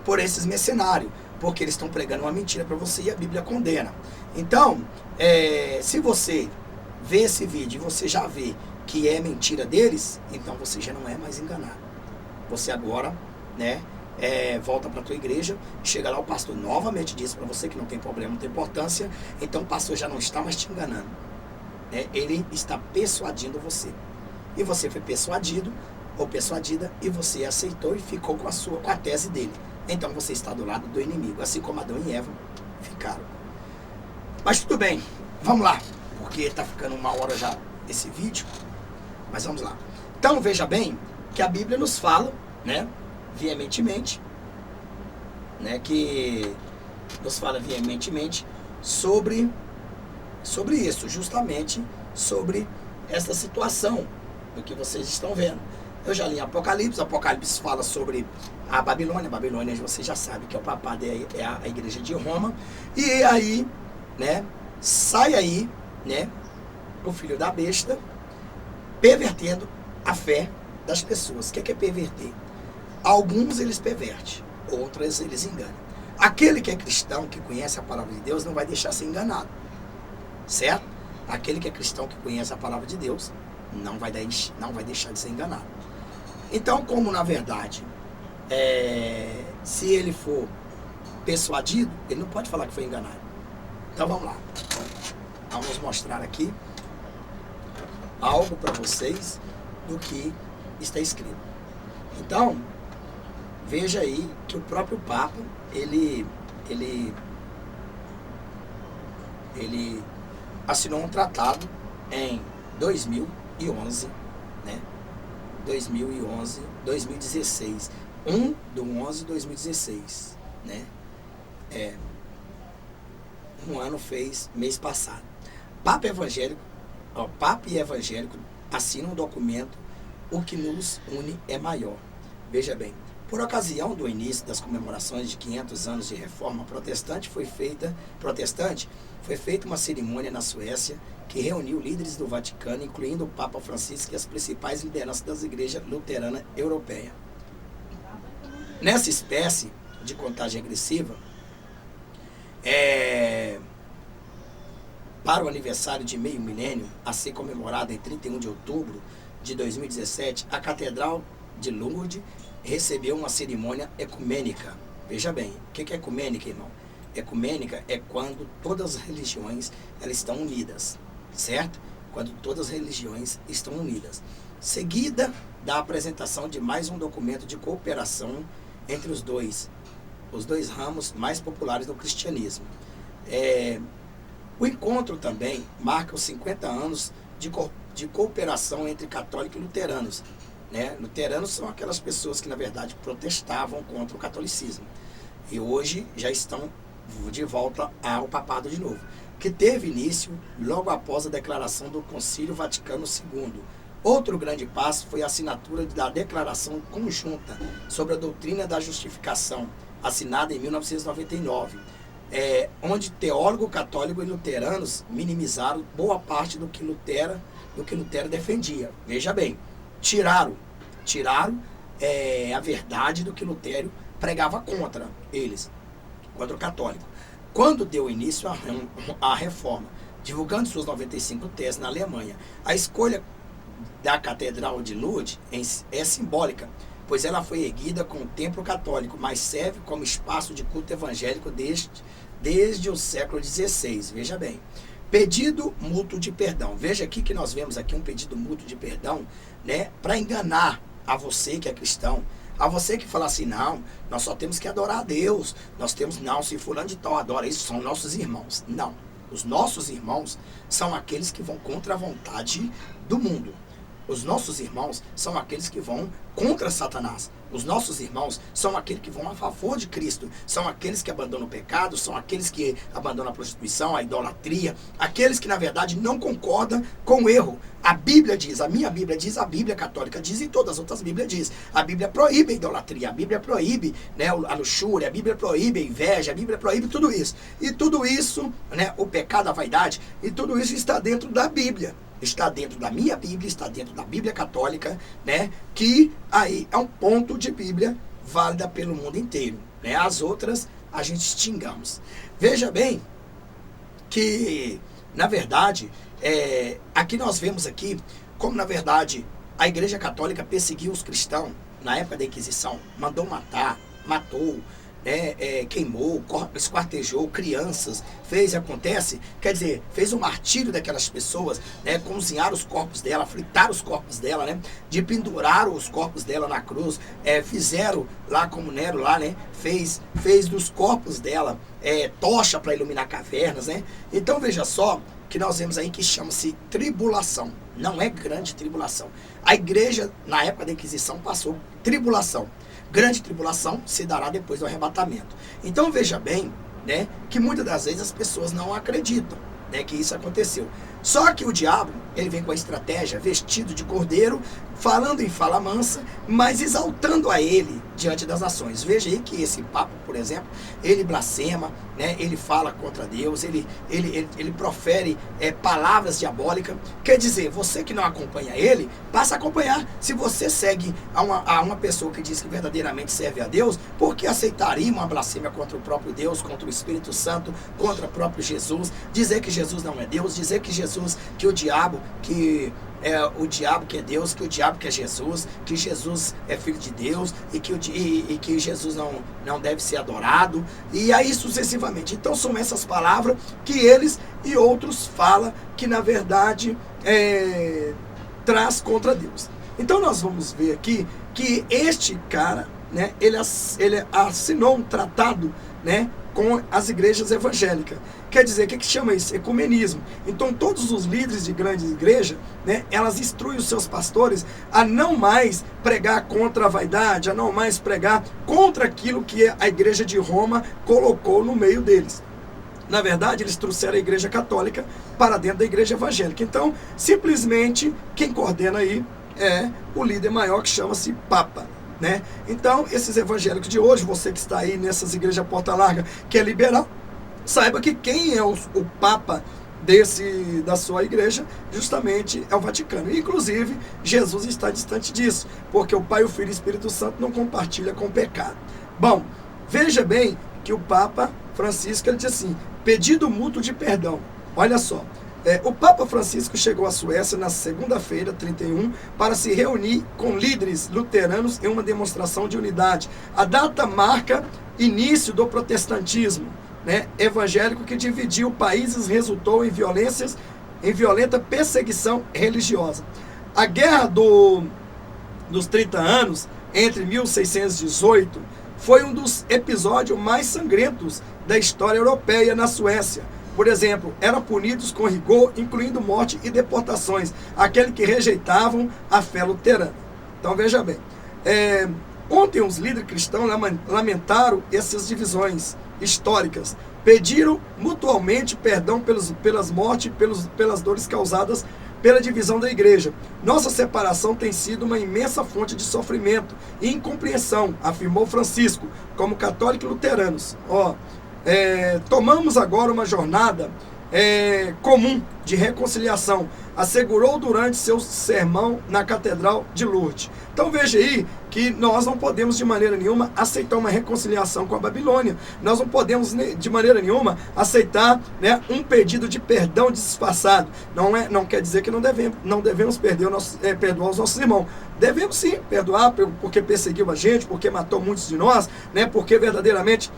por esses mercenários, porque eles estão pregando uma mentira para você e a Bíblia condena. Então, se você vê esse vídeo e você já vê que é mentira deles, então você já não é mais enganado. Você agora, né, volta para a tua igreja, chega lá, o pastor novamente diz para você que não tem problema, não tem importância, então o pastor já não está mais te enganando. Ele está persuadindo você. E você foi persuadido ou persuadida e você aceitou e ficou com a tese dele. Então você está do lado do inimigo, assim como Adão e Eva ficaram. Mas tudo bem, vamos lá, porque está ficando 1 hora já esse vídeo, mas vamos lá. Então veja bem que a Bíblia nos fala, né, veementemente, né, que nos fala veementemente sobre isso, justamente sobre essa situação do que vocês estão vendo. Eu já li Apocalipse fala sobre a Babilônia, você já sabe que é o papado, é a igreja de Roma, e aí, né, sai aí, né, o filho da besta, pervertendo a fé das pessoas. O que é perverter? Alguns eles pervertem, outros eles enganam. Aquele que é cristão, que conhece a palavra de Deus, não vai deixar ser enganado, certo? Aquele que é cristão, que conhece a palavra de Deus, não vai deixar de ser enganado. Então, como na verdade, se ele for persuadido, ele não pode falar que foi enganado. Então vamos lá, vamos mostrar aqui algo para vocês do que está escrito. Então, veja aí que o próprio Papa, ele assinou um tratado em 2011, né? 2016, 1/11/2016, né? Um ano fez mês passado. Papa e evangélico assinam um documento, o que nos une é maior. Veja bem, por ocasião do início das comemorações de 500 anos de reforma protestante, foi feita uma cerimônia na Suécia que reuniu líderes do Vaticano, incluindo o Papa Francisco e as principais lideranças das igrejas luteranas europeias. Nessa espécie de contagem agressiva, para o aniversário de meio milênio, a ser comemorado em 31 de outubro de 2017, a Catedral de Lourdes recebeu uma cerimônia ecumênica. Veja bem, o que é ecumênica, irmão? Ecumênica é quando todas as religiões elas estão unidas, certo? Quando todas as religiões estão unidas. Seguida da apresentação de mais um documento de cooperação entre os dois ramos mais populares do cristianismo. O encontro também marca os 50 anos de cooperação entre católicos e luteranos. Né? Luteranos são aquelas pessoas que, na verdade, protestavam contra o catolicismo. E hoje já estão de volta ao papado de novo, que teve início logo após a declaração do Concílio Vaticano II. Outro grande passo foi a assinatura da Declaração Conjunta sobre a Doutrina da Justificação, assinada em 1999, onde teólogo católico e luteranos minimizaram boa parte do que Lutero defendia. Veja bem, tiraram a verdade do que Lutero pregava contra eles, contra o católico. Quando deu início à reforma, divulgando suas 95 teses na Alemanha, a escolha da Catedral de Lourdes é simbólica, pois ela foi erguida com o templo católico, mas serve como espaço de culto evangélico desde o século XVI. Veja bem, pedido mútuo de perdão. Veja aqui que nós vemos aqui um pedido mútuo de perdão, né, para enganar a você que é cristão, a você que fala assim, não, nós só temos que adorar a Deus, não, se fulano de tal adora isso, são nossos irmãos. Não, os nossos irmãos são aqueles que vão contra a vontade do mundo. Os nossos irmãos são aqueles que vão contra Satanás. Os nossos irmãos são aqueles que vão a favor de Cristo. São aqueles que abandonam o pecado, são aqueles que abandonam a prostituição, a idolatria. Aqueles que, na verdade, não concordam com o erro. A Bíblia diz, a minha Bíblia diz, a Bíblia católica diz e todas as outras Bíblias diz. A Bíblia proíbe a idolatria, a Bíblia proíbe, né, a luxúria, a Bíblia proíbe a inveja, a Bíblia proíbe tudo isso. E tudo isso, né, o pecado, a vaidade, e tudo isso está dentro da Bíblia. Está dentro da minha Bíblia, está dentro da Bíblia católica, né? Que aí é um ponto de Bíblia válida pelo mundo inteiro, né? As outras a gente extingamos. Veja bem que, na verdade, aqui nós vemos aqui como, na verdade, a Igreja Católica perseguiu os cristãos na época da Inquisição, mandou matar, matou, queimou, esquartejou crianças, fez e acontece, quer dizer, fez o martírio daquelas pessoas, né, cozinhar os corpos dela, fritar os corpos dela, né, de pendurar os corpos dela na cruz, fizeram lá como Nero lá, né, fez dos corpos dela tocha para iluminar cavernas, né. Então veja só que nós vemos aí que chama-se tribulação, não é grande tribulação. A igreja na época da Inquisição passou tribulação. Grande tribulação se dará depois do arrebatamento. Então veja bem, né, que muitas das vezes as pessoas não acreditam, né, que isso aconteceu. Só que o diabo, ele vem com a estratégia, vestido de cordeiro, falando em fala mansa, mas exaltando a ele diante das nações. Veja aí que esse Papa, por exemplo, ele blasfema, né, ele fala contra Deus, ele profere palavras diabólicas. Quer dizer, você que não acompanha ele, passa a acompanhar. Se você segue a uma pessoa que diz que verdadeiramente serve a Deus, por que aceitaria uma blasfêmia contra o próprio Deus, contra o Espírito Santo, contra o próprio Jesus? Dizer que Jesus não é Deus, dizer que que o diabo, que o diabo que é Deus, que o diabo que é Jesus, que Jesus é filho de Deus e que Jesus não deve ser adorado, e aí sucessivamente. Então são essas palavras que eles e outros falam que na verdade traz contra Deus. Então nós vamos ver aqui que este cara, né, ele assinou um tratado, né, com as igrejas evangélicas. Quer dizer, o que chama isso? Ecumenismo. Então, todos os líderes de grandes igrejas, né, elas instruem os seus pastores a não mais pregar contra a vaidade, a não mais pregar contra aquilo que a igreja de Roma colocou no meio deles. Na verdade, eles trouxeram a igreja católica para dentro da igreja evangélica. Então, simplesmente, quem coordena aí é o líder maior, que chama-se Papa. Né? Então, esses evangélicos de hoje, você que está aí nessas igrejas porta larga, que é liberal, saiba que quem é o Papa da sua igreja, justamente é o Vaticano. Inclusive, Jesus está distante disso, porque o Pai, o Filho e o Espírito Santo não compartilham com o pecado. Bom, veja bem que o Papa Francisco, ele diz assim, pedido mútuo de perdão. Olha só. O Papa Francisco chegou à Suécia na segunda-feira, 31, para se reunir com líderes luteranos em uma demonstração de unidade. A data marca início do protestantismo, né, evangélico, que dividiu países, resultou em violenta perseguição religiosa. A Guerra dos 30 anos, entre 1618, foi um dos episódios mais sangrentos da história europeia na Suécia. Por exemplo, eram punidos com rigor, incluindo morte e deportações, aqueles que rejeitavam a fé luterana. Então veja bem, ontem os líderes cristãos lamentaram essas divisões históricas, pediram mutualmente perdão pelas mortes, pelas dores causadas pela divisão da igreja. Nossa separação tem sido uma imensa fonte de sofrimento e incompreensão, afirmou Francisco, como católico e luteranos. Tomamos agora uma jornada comum de reconciliação, assegurou durante seu sermão na Catedral de Lourdes. Então veja aí que nós não podemos de maneira nenhuma aceitar uma reconciliação com a Babilônia. Nós não podemos de maneira nenhuma aceitar, né, um pedido de perdão disfarçado. Não quer dizer que não devemos perdoar os nossos irmãos. Devemos sim perdoar porque perseguiu a gente, porque matou muitos de nós, né, porque verdadeiramente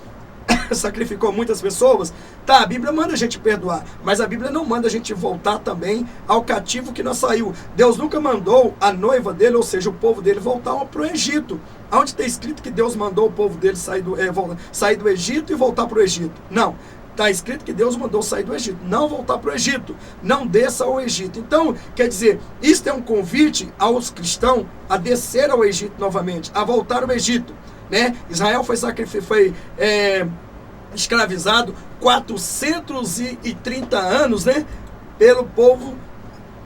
sacrificou muitas pessoas. Tá, a Bíblia manda a gente perdoar, mas a Bíblia não manda a gente voltar também ao cativo que nós saiu. Deus nunca mandou a noiva dele, ou seja, o povo dele, voltar para o Egito. Onde está escrito que Deus mandou o povo dele sair do Egito e voltar para o Egito? Não. está escrito que Deus mandou sair do Egito, não voltar para o Egito, não desça ao Egito. Então, quer dizer, isso é um convite aos cristãos a descer ao Egito novamente, a voltar ao Egito, né? Israel foi escravizado 430 anos, né, pelo povo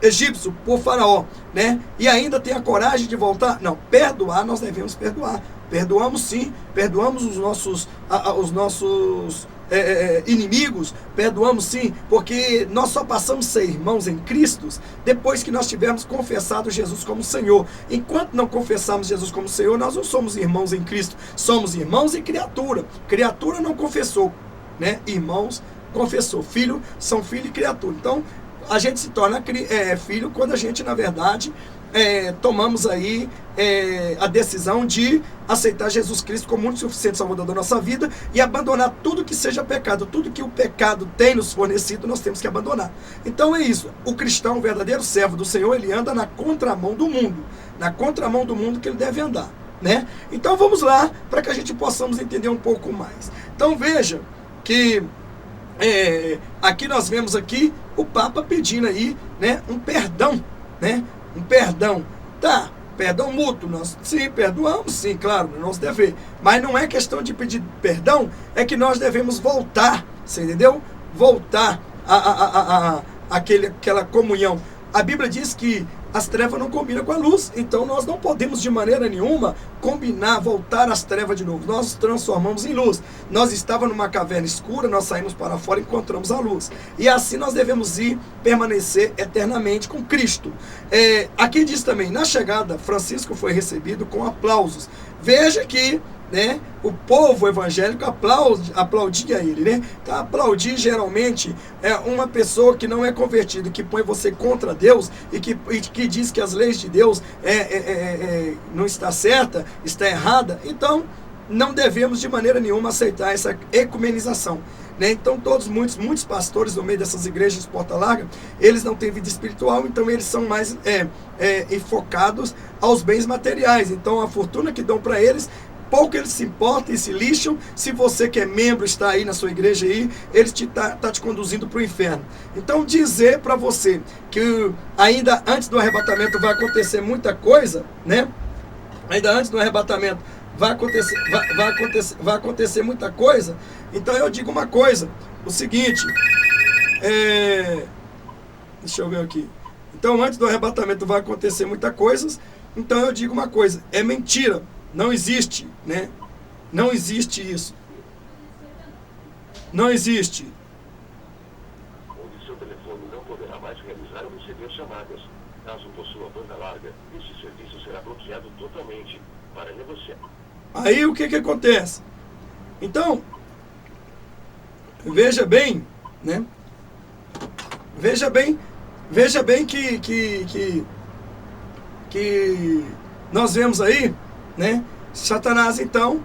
egípcio, por Faraó, né? E ainda tem a coragem de voltar? Não, perdoar nós devemos perdoar. Perdoamos sim, perdoamos os nossos inimigos, perdoamos sim, porque nós só passamos a ser irmãos em Cristo depois que nós tivermos confessado Jesus como Senhor. Enquanto não confessarmos Jesus como Senhor, nós não somos irmãos em Cristo, somos irmãos em criatura. Criatura não confessou, né? Irmãos confessou. Filho são filho e criatura. Então, a gente se torna filho quando a gente, na verdade, tomamos aí a decisão de aceitar Jesus Cristo como único e suficiente Salvador da nossa vida e abandonar tudo que seja pecado. Tudo que o pecado tem nos fornecido, nós temos que abandonar. Então é isso. O cristão, o verdadeiro servo do Senhor, ele anda na contramão do mundo. Na contramão do mundo que ele deve andar, né? Então vamos lá, para que a gente possamos entender um pouco mais. Então veja que aqui nós vemos aqui o Papa pedindo aí, né, um perdão, né? Um perdão. Tá, perdão mútuo. Nós sim, perdoamos, sim, claro, é nosso dever. Mas não é questão de pedir perdão, é que nós devemos voltar, você entendeu? Voltar aquela comunhão. A Bíblia diz que as trevas não combinam com a luz, então nós não podemos de maneira nenhuma combinar, voltar às trevas de novo. Nós transformamos em luz. Nós estávamos numa caverna escura, nós saímos para fora e encontramos a luz. E assim nós devemos permanecer eternamente com Cristo. Aqui diz também, na chegada, Francisco foi recebido com aplausos. Veja que, né, o povo evangélico aplaudia ele, né? Então, aplaudir geralmente é uma pessoa que não é convertida, que põe você contra Deus e que diz que as leis de Deus não está certa, está errada. Então, não devemos de maneira nenhuma aceitar essa ecumenização, né? Então muitos pastores no meio dessas igrejas de Porta Larga, eles não têm vida espiritual, então eles são mais enfocados aos bens materiais. Então a fortuna que dão para eles, pouco eles se importam e se lixam. Se você que é membro, está aí na sua igreja aí, ele tá te conduzindo para o inferno. Então vai para você que ainda antes do arrebatamento vai acontecer muita coisa, né? Ainda antes do arrebatamento vai acontecer muita coisa. Então eu digo uma coisa, o seguinte, deixa eu ver aqui. Então antes do arrebatamento vai acontecer muita coisa. Então eu digo uma coisa, é mentira, não existe, né? Não existe isso. Não existe. Onde seu telefone não poderá mais realizar ou receber chamadas. Caso possua banda larga, este serviço será bloqueado totalmente para negociar. Aí o que acontece? Então, veja bem, né? Veja bem que nós vemos aí, né? Satanás, então,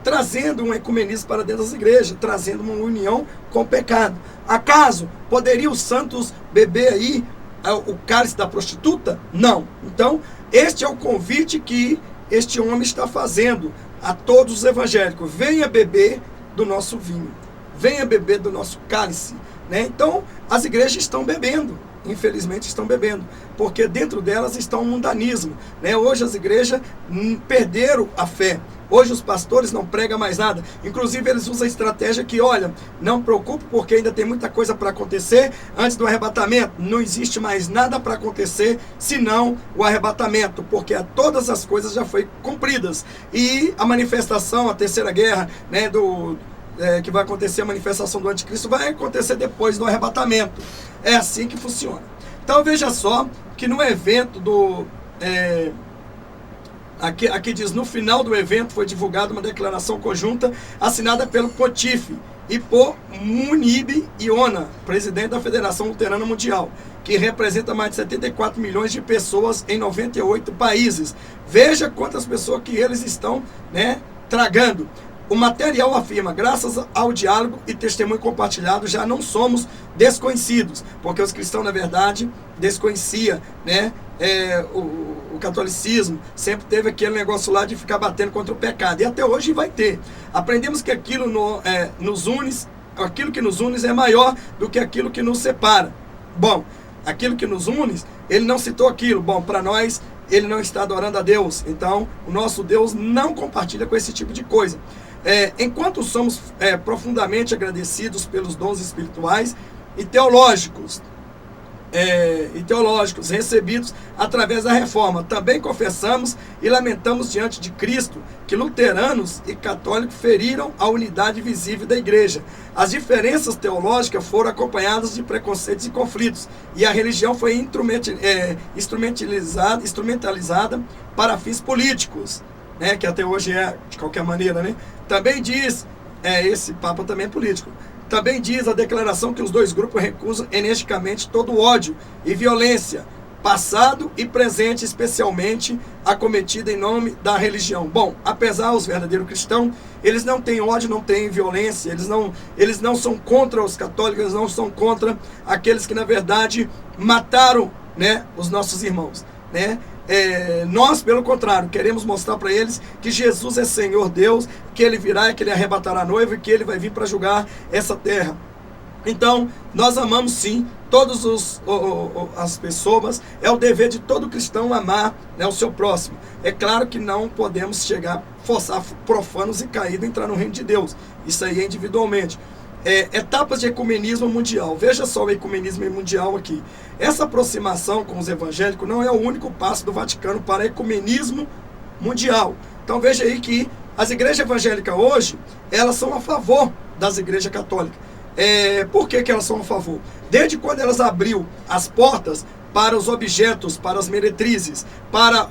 trazendo um ecumenismo para dentro das igrejas, trazendo uma união com o pecado. Acaso poderiam os santos beber aí o cálice da prostituta? Não. Então, este é o convite que este homem está fazendo a todos os evangélicos. Venha beber do nosso vinho, venha beber do nosso cálice, né? Então, as igrejas estão bebendo, infelizmente estão bebendo, porque dentro delas está um mundanismo, né? Hoje as igrejas perderam a fé. Hoje os pastores não pregam mais nada. Inclusive eles usam a estratégia que, olha, não preocupe porque ainda tem muita coisa para acontecer antes do arrebatamento. Não existe mais nada para acontecer senão o arrebatamento, porque todas as coisas já foram cumpridas. E a manifestação, a terceira guerra, né, que vai acontecer, a manifestação do anticristo, vai acontecer depois do arrebatamento. É assim que funciona. Então veja só que no evento aqui diz, no final do evento foi divulgada uma declaração conjunta assinada pelo Pontífice e por Munib Iona, presidente da Federação Luterana Mundial, que representa mais de 74 milhões de pessoas em 98 países. Veja quantas pessoas que eles estão, né, tragando. O material afirma, graças ao diálogo e testemunho compartilhado, já não somos desconhecidos, porque os cristãos, na verdade, desconheciam, né, o catolicismo, sempre teve aquele negócio lá de ficar batendo contra o pecado, e até hoje vai ter. Aprendemos que aquilo nos une aquilo que nos une é maior do que aquilo que nos separa. Bom, aquilo que nos une, ele não citou aquilo. Bom, para nós, ele não está adorando a Deus. Então, o nosso Deus não compartilha com esse tipo de coisa. Enquanto somos profundamente agradecidos pelos dons espirituais e teológicos recebidos através da reforma, também confessamos e lamentamos diante de Cristo que luteranos e católicos feriram a unidade visível da igreja. As diferenças teológicas foram acompanhadas de preconceitos e conflitos, e a religião foi instrumentalizada para fins políticos, né, que até hoje de qualquer maneira, né? Também diz, esse Papa também é político, também diz a declaração que os dois grupos recusam energicamente todo ódio e violência, passado e presente, especialmente acometida em nome da religião. Bom, apesar os verdadeiros cristãos, eles não têm ódio, não têm violência, eles não são contra os católicos, eles não são contra aqueles que na verdade mataram, né, os nossos irmãos, né? Nós, pelo contrário, queremos mostrar para eles que Jesus é Senhor Deus, que Ele virá e que Ele arrebatará a noiva e que Ele vai vir para julgar essa terra. Então, nós amamos sim todas as pessoas. É o dever de todo cristão amar, né, o seu próximo. É claro que não podemos forçar profanos e caídos a entrar no reino de Deus. Isso aí é individualmente. Etapas de ecumenismo mundial. Veja só o ecumenismo mundial aqui. Essa aproximação com os evangélicos não é o único passo do Vaticano para ecumenismo mundial. Então veja aí que as igrejas evangélicas hoje, elas são a favor das igrejas católicas. Por que elas são a favor? Desde quando elas abriu as portas para os objetos, para as meretrizes, para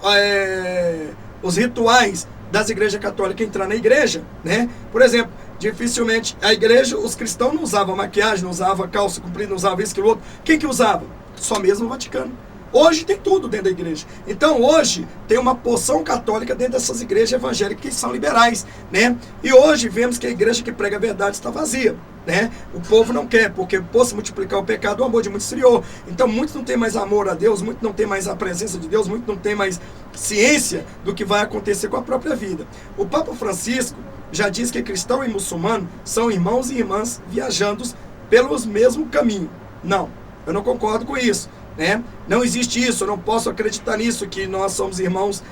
os rituais das igrejas católicas entrar na igreja, né? Por exemplo, dificilmente a igreja, os cristãos não usavam maquiagem, não usavam calça comprida, não usavam isso, aquilo outro. Quem que usava? Só mesmo o Vaticano. Hoje tem tudo dentro da igreja. Então hoje tem uma porção católica dentro dessas igrejas evangélicas que são liberais, né? E hoje vemos que a igreja que prega a verdade está vazia, né? O povo não quer, porque por se multiplicar o pecado, o amor de muitos esfriou. Então muitos não têm mais amor a Deus, muitos não têm mais a presença de Deus, muitos não têm mais ciência do que vai acontecer com a própria vida. O Papa Francisco já diz que cristão e muçulmano são irmãos e irmãs viajando pelos mesmos caminhos. Não, eu não concordo com isso, né? Não existe isso, eu não posso acreditar nisso, que nós somos irmãos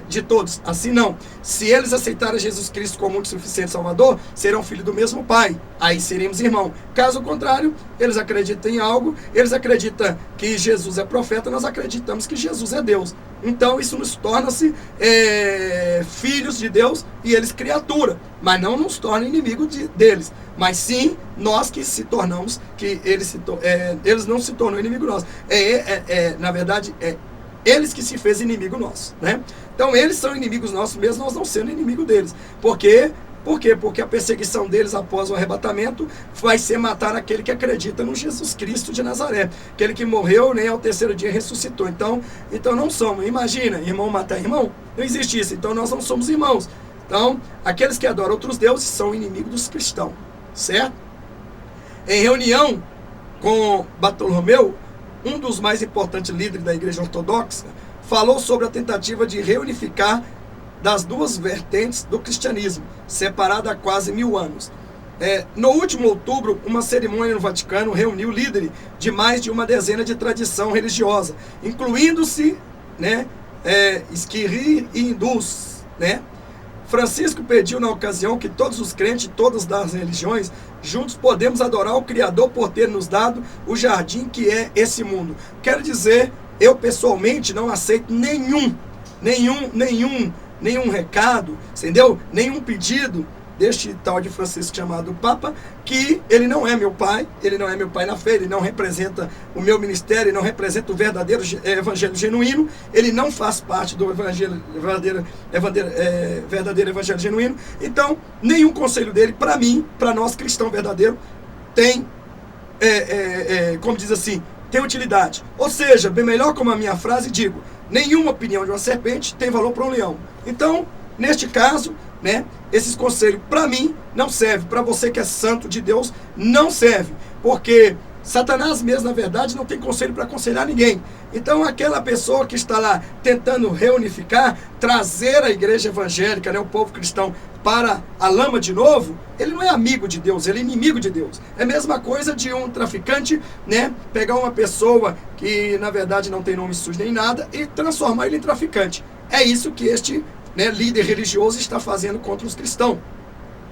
de todos. Assim não. Se eles aceitarem Jesus Cristo como único e suficiente Salvador, serão filhos do mesmo Pai. Aí seremos irmãos. Caso contrário, eles acreditam em algo, eles acreditam que Jesus é profeta, nós acreditamos que Jesus é Deus. Então isso nos torna-se filhos de Deus e eles criatura, mas não nos torna inimigos deles. Mas sim, nós que se tornamos, que eles não se tornam inimigo nosso. Na verdade, eles que se fez inimigo nosso, né? Então eles são inimigos nossos, mesmo nós não sendo inimigo deles. Por quê? Porque a perseguição deles após o arrebatamento vai ser matar aquele que acredita no Jesus Cristo de Nazaré. Aquele que morreu, nem ao terceiro dia ressuscitou. Então não somos. Imagina, irmão matar irmão? Não existe isso. Então nós não somos irmãos. Então, aqueles que adoram outros deuses são inimigos dos cristãos. Certo? Em reunião com Bartolomeu, um dos mais importantes líderes da igreja ortodoxa, falou sobre a tentativa de reunificar das duas vertentes do cristianismo, separada há quase 1000 anos. No último outubro, uma cerimônia no Vaticano reuniu líderes de mais de uma dezena de tradição religiosa, incluindo-se, né, esquiri e hindus, né? Francisco pediu na ocasião que todos os crentes, todas as religiões, juntos podemos adorar o Criador por ter nos dado o jardim que é esse mundo. Quero dizer, eu pessoalmente não aceito nenhum recado, entendeu? Nenhum pedido deste tal de Francisco chamado Papa, que ele não é meu pai na fé, ele não representa o meu ministério, ele não representa o verdadeiro evangelho genuíno, ele não faz parte do verdadeiro evangelho genuíno. Então, nenhum conselho dele, para mim, para nós cristãos verdadeiros, tem, como diz assim, tem utilidade. Ou seja, bem melhor como a minha frase, digo, nenhuma opinião de uma serpente tem valor para um leão. Então, neste caso, né, esses conselhos para mim não servem, para você que é santo de Deus não serve, porque Satanás mesmo, na verdade, não tem conselho para aconselhar ninguém. Então aquela pessoa que está lá tentando reunificar, trazer a igreja evangélica, né, o povo cristão para a lama de novo, ele não é amigo de Deus, ele é inimigo de Deus. É a mesma coisa de um traficante, né, pegar uma pessoa que na verdade não tem nome sujo nem nada e transformar ele em traficante. É isso que este, né, líder religioso está fazendo contra os cristãos.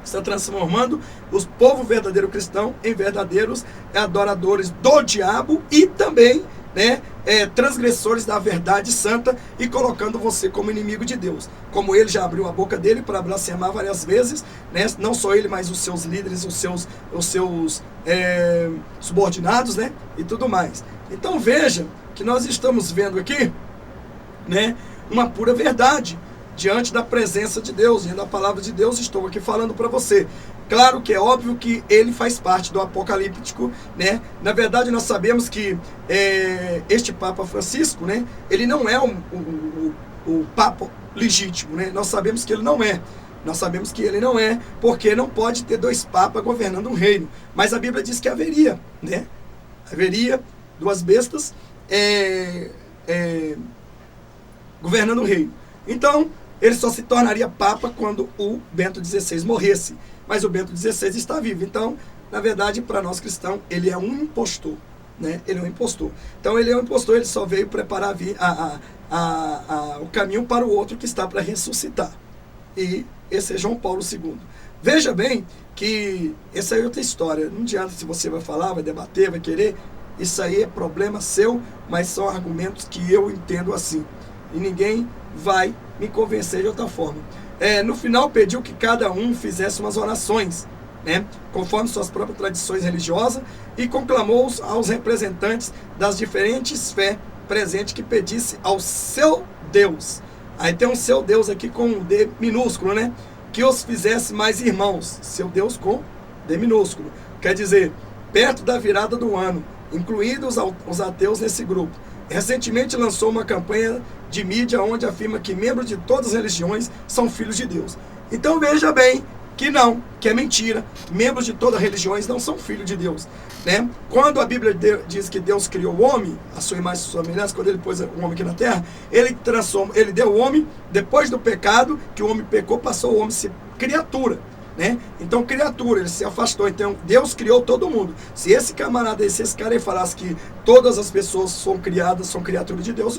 Está transformando o povo verdadeiro cristão em verdadeiros adoradores do diabo e também, né, transgressores da verdade santa e colocando você como inimigo de Deus. Como ele já abriu a boca dele para blasfemar várias vezes, né, não só ele, mas os seus líderes, os seus subordinados, né, e tudo mais. Então veja que nós estamos vendo aqui, né, uma pura verdade diante da presença de Deus, diante da palavra de Deus. Estou aqui falando para você. Claro que é óbvio que ele faz parte do apocalíptico, né? Na verdade, nós sabemos que este Papa Francisco, né, ele não é o Papa legítimo, né? Nós sabemos que ele não é. Nós sabemos que ele não é, porque não pode ter dois papas governando um reino. Mas a Bíblia diz que haveria, né? Haveria duas bestas governando o reino. Então, ele só se tornaria Papa quando o Bento XVI morresse. Mas o Bento XVI está vivo. Então, na verdade, para nós cristãos, ele é um impostor, né? Ele é um impostor. Então, ele é um impostor, ele só veio preparar o caminho para o outro que está para ressuscitar. E esse é João Paulo II. Veja bem que essa é outra história. Não adianta se você vai falar, vai debater, vai querer. Isso aí é problema seu, mas são argumentos que eu entendo assim. E ninguém vai me convencer de outra forma. No final, pediu que cada um fizesse umas orações, né, conforme suas próprias tradições religiosas, e conclamou aos representantes das diferentes fés presentes que pedisse ao seu Deus. Aí tem um seu Deus aqui com um D minúsculo, né? Que os fizesse mais irmãos. Seu Deus com D minúsculo. Quer dizer, perto da virada do ano, incluídos os ateus nesse grupo. Recentemente lançou uma campanha de mídia onde afirma que membros de todas as religiões são filhos de Deus. Então veja bem que não, que é mentira. Membros de todas as religiões não são filhos de Deus, né? Quando a Bíblia diz que Deus criou o homem, a sua imagem e sua semelhança, quando ele pôs o homem aqui na terra, ele deu o homem, depois do pecado, que o homem pecou, passou o homem a ser criatura, né? Então, criatura, ele se afastou. Então, Deus criou todo mundo. Se esse camarada, se esse cara aí falasse que todas as pessoas são criadas, são criaturas de Deus,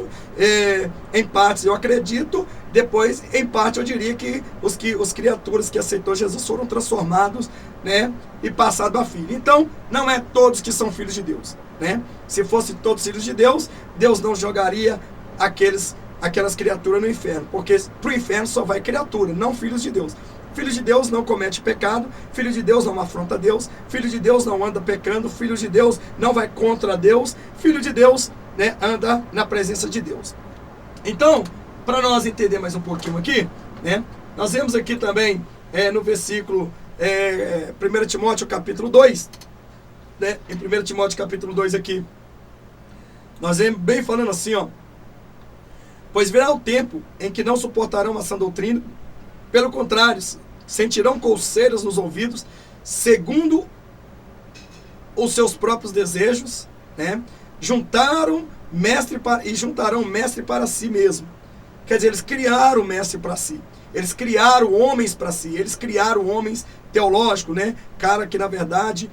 em partes eu acredito, depois, em parte, eu diria que os criaturas que aceitou Jesus foram transformados, né, e passados a filho. Então, não é todos que são filhos de Deus, né? Se fossem todos filhos de Deus, Deus não jogaria aquelas criaturas no inferno, porque para o inferno só vai criatura, não filhos de Deus. Filho de Deus não comete pecado, filho de Deus não afronta Deus, filho de Deus não anda pecando, filho de Deus não vai contra Deus, filho de Deus, né, anda na presença de Deus. Então, para nós entender mais um pouquinho aqui, né, nós vemos aqui também no versículo 1 Timóteo capítulo 2, né, em 1 Timóteo capítulo 2 aqui, nós vemos bem falando assim, ó: pois virá o tempo em que não suportarão a sã doutrina, pelo contrário, sentirão coceiras nos ouvidos, segundo os seus próprios desejos, né? Juntarão mestre para si mesmo. Quer dizer, eles criaram mestre para si. Eles criaram homens para si. Eles criaram homens teológicos, né? Cara que, na verdade,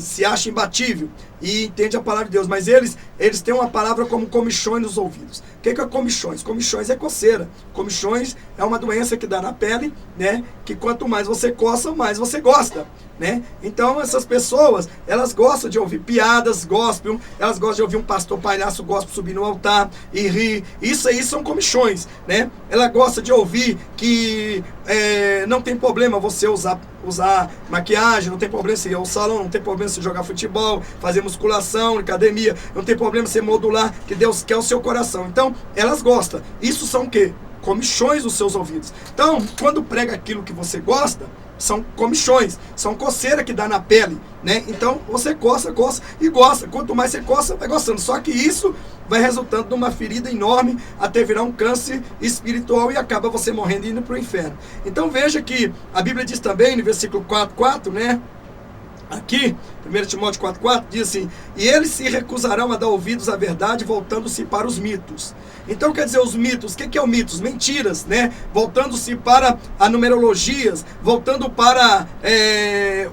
se acha imbatível e entende a palavra de Deus. Mas eles têm uma palavra como comichões nos ouvidos. O que é comichões? Comichões é coceira. Comichões é uma doença que dá na pele, né? Que quanto mais você coça, mais você gosta, né? Então essas pessoas, elas gostam de ouvir piadas gospel, elas gostam de ouvir um pastor palhaço gospel subir no altar e rir. Isso aí são comichões, né? Ela gosta de ouvir que não tem problema você usar maquiagem, não tem problema você ir ao salão, não tem problema você jogar futebol, fazer musculação, academia, não tem problema você modular, que Deus quer o seu coração. Então, elas gostam. Isso são o quê? Comichões nos seus ouvidos. Então, quando prega aquilo que você gosta, são comichões, são coceira que dá na pele, né? Então, você coça e gosta. Quanto mais você coça, vai gostando. Só que isso vai resultando numa ferida enorme até virar um câncer espiritual e acaba você morrendo e indo para o inferno. Então, veja que a Bíblia diz também, no versículo 4, né? Aqui, 1 Timóteo 4,4 diz assim: e eles se recusarão a dar ouvidos à verdade, voltando-se para os mitos. Então, quer dizer, os mitos, o que é o mitos? Mentiras, né? Voltando-se para a numerologias, voltando para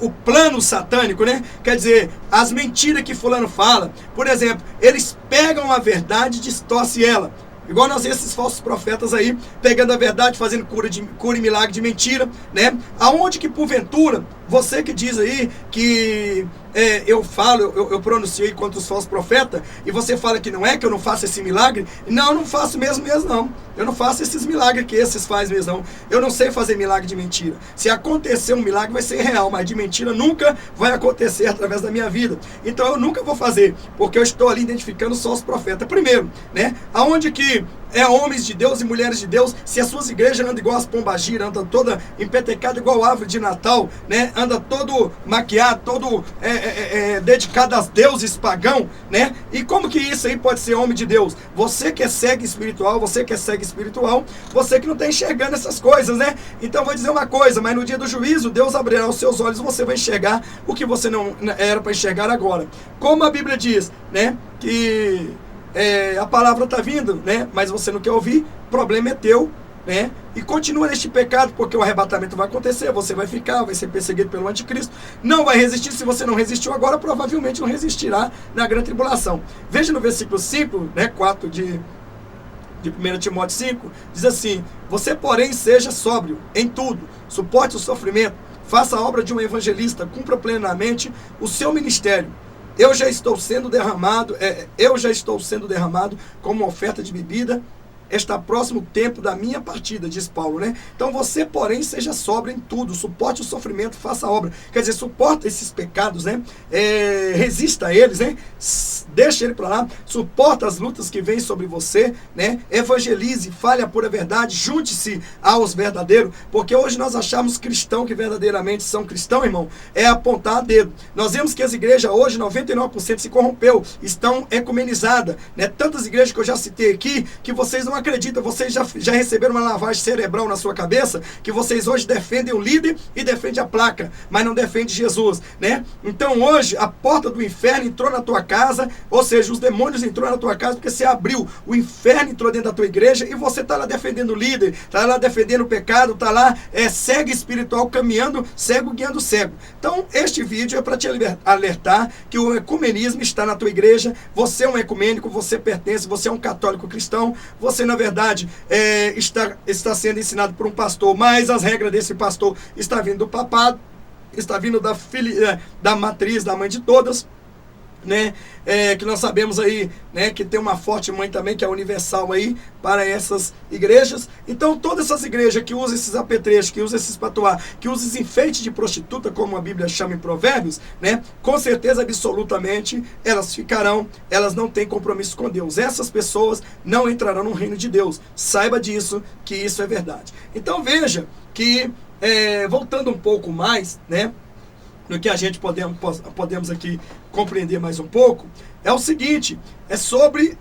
o plano satânico, né? Quer dizer, as mentiras que fulano fala. Por exemplo, eles pegam a verdade e distorcem ela. Igual nós esses falsos profetas aí, pegando a verdade, fazendo cura e milagre de mentira, né? Aonde que porventura, você que diz aí que eu pronuncio aí contra os falsos profetas, e você fala que não é, que eu não faço esse milagre, não, eu não faço mesmo não. Eu não faço esses milagres que esses fazem mesmo não. Eu não sei fazer milagre de mentira. Se acontecer um milagre vai ser real, mas de mentira nunca vai acontecer através da minha vida. Então eu nunca vou fazer, porque eu estou ali identificando só os profetas. Primeiro, né? Aonde que homens de Deus e mulheres de Deus, se as suas igrejas andam igual as pombagiras, andam toda empetecada igual a árvore de Natal, né? Anda todo maquiado, todo dedicado aos deuses pagão, né? E como que isso aí pode ser homem de Deus? Você que é cego espiritual, você que não está enxergando essas coisas, né? Então eu vou dizer uma coisa, mas no dia do juízo, Deus abrirá os seus olhos e você vai enxergar o que você não era para enxergar agora. Como a Bíblia diz, né? Que a palavra está vindo, né? Mas você não quer ouvir, o problema é teu, né? E continua neste pecado, porque o arrebatamento vai acontecer, você vai ficar, vai ser perseguido pelo anticristo, não vai resistir. Se você não resistiu agora, provavelmente não resistirá na grande tribulação. Veja no versículo 5, né? 4 de 1 Timóteo 5, diz assim: você, porém, seja sóbrio em tudo, suporte o sofrimento, faça a obra de um evangelista, cumpra plenamente o seu ministério. Eu já estou sendo derramado como oferta de bebida. Está próximo o tempo da minha partida, diz Paulo, né? Então você, porém, seja sóbrio em tudo, suporte o sofrimento, faça a obra. Quer dizer, suporta esses pecados, né? Resista a eles, né? Deixa ele para lá, suporta as lutas que vêm sobre você, né? Evangelize, fale a pura verdade, junte-se aos verdadeiros, porque hoje nós achamos cristãos que verdadeiramente são cristãos, irmão, é apontar a dedo. Nós vemos que as igrejas hoje, 99% se corrompeu, estão ecumenizadas, né? Tantas igrejas que eu já citei aqui, que vocês não acredita, vocês já receberam uma lavagem cerebral na sua cabeça, que vocês hoje defendem o líder e defendem a placa, mas não defendem Jesus, né? Então hoje a porta do inferno entrou na tua casa, ou seja, os demônios entrou na tua casa porque você abriu, o inferno entrou dentro da tua igreja e você está lá defendendo o líder, está lá defendendo o pecado, está lá cego espiritual caminhando, cego guiando cego. Então este vídeo é para te alertar que o ecumenismo está na tua igreja, você é um ecumênico, você pertence, você é um católico cristão, você na verdade está sendo ensinado por um pastor, mas as regras desse pastor está vindo do papado, está vindo da matriz, da mãe de todas, né? Que nós sabemos aí, né, que tem uma forte mãe também, que é universal aí para essas igrejas. Então todas essas igrejas que usam esses apetrechos, que usam esses patuá, que usam esses enfeites de prostituta, como a Bíblia chama em Provérbios, né, com certeza absolutamente elas ficarão, elas não têm compromisso com Deus. Essas pessoas não entrarão no reino de Deus. Saiba disso, que isso é verdade. Então veja que voltando um pouco mais, né, no que a gente podemos aqui compreender mais um pouco, é o seguinte, é sobre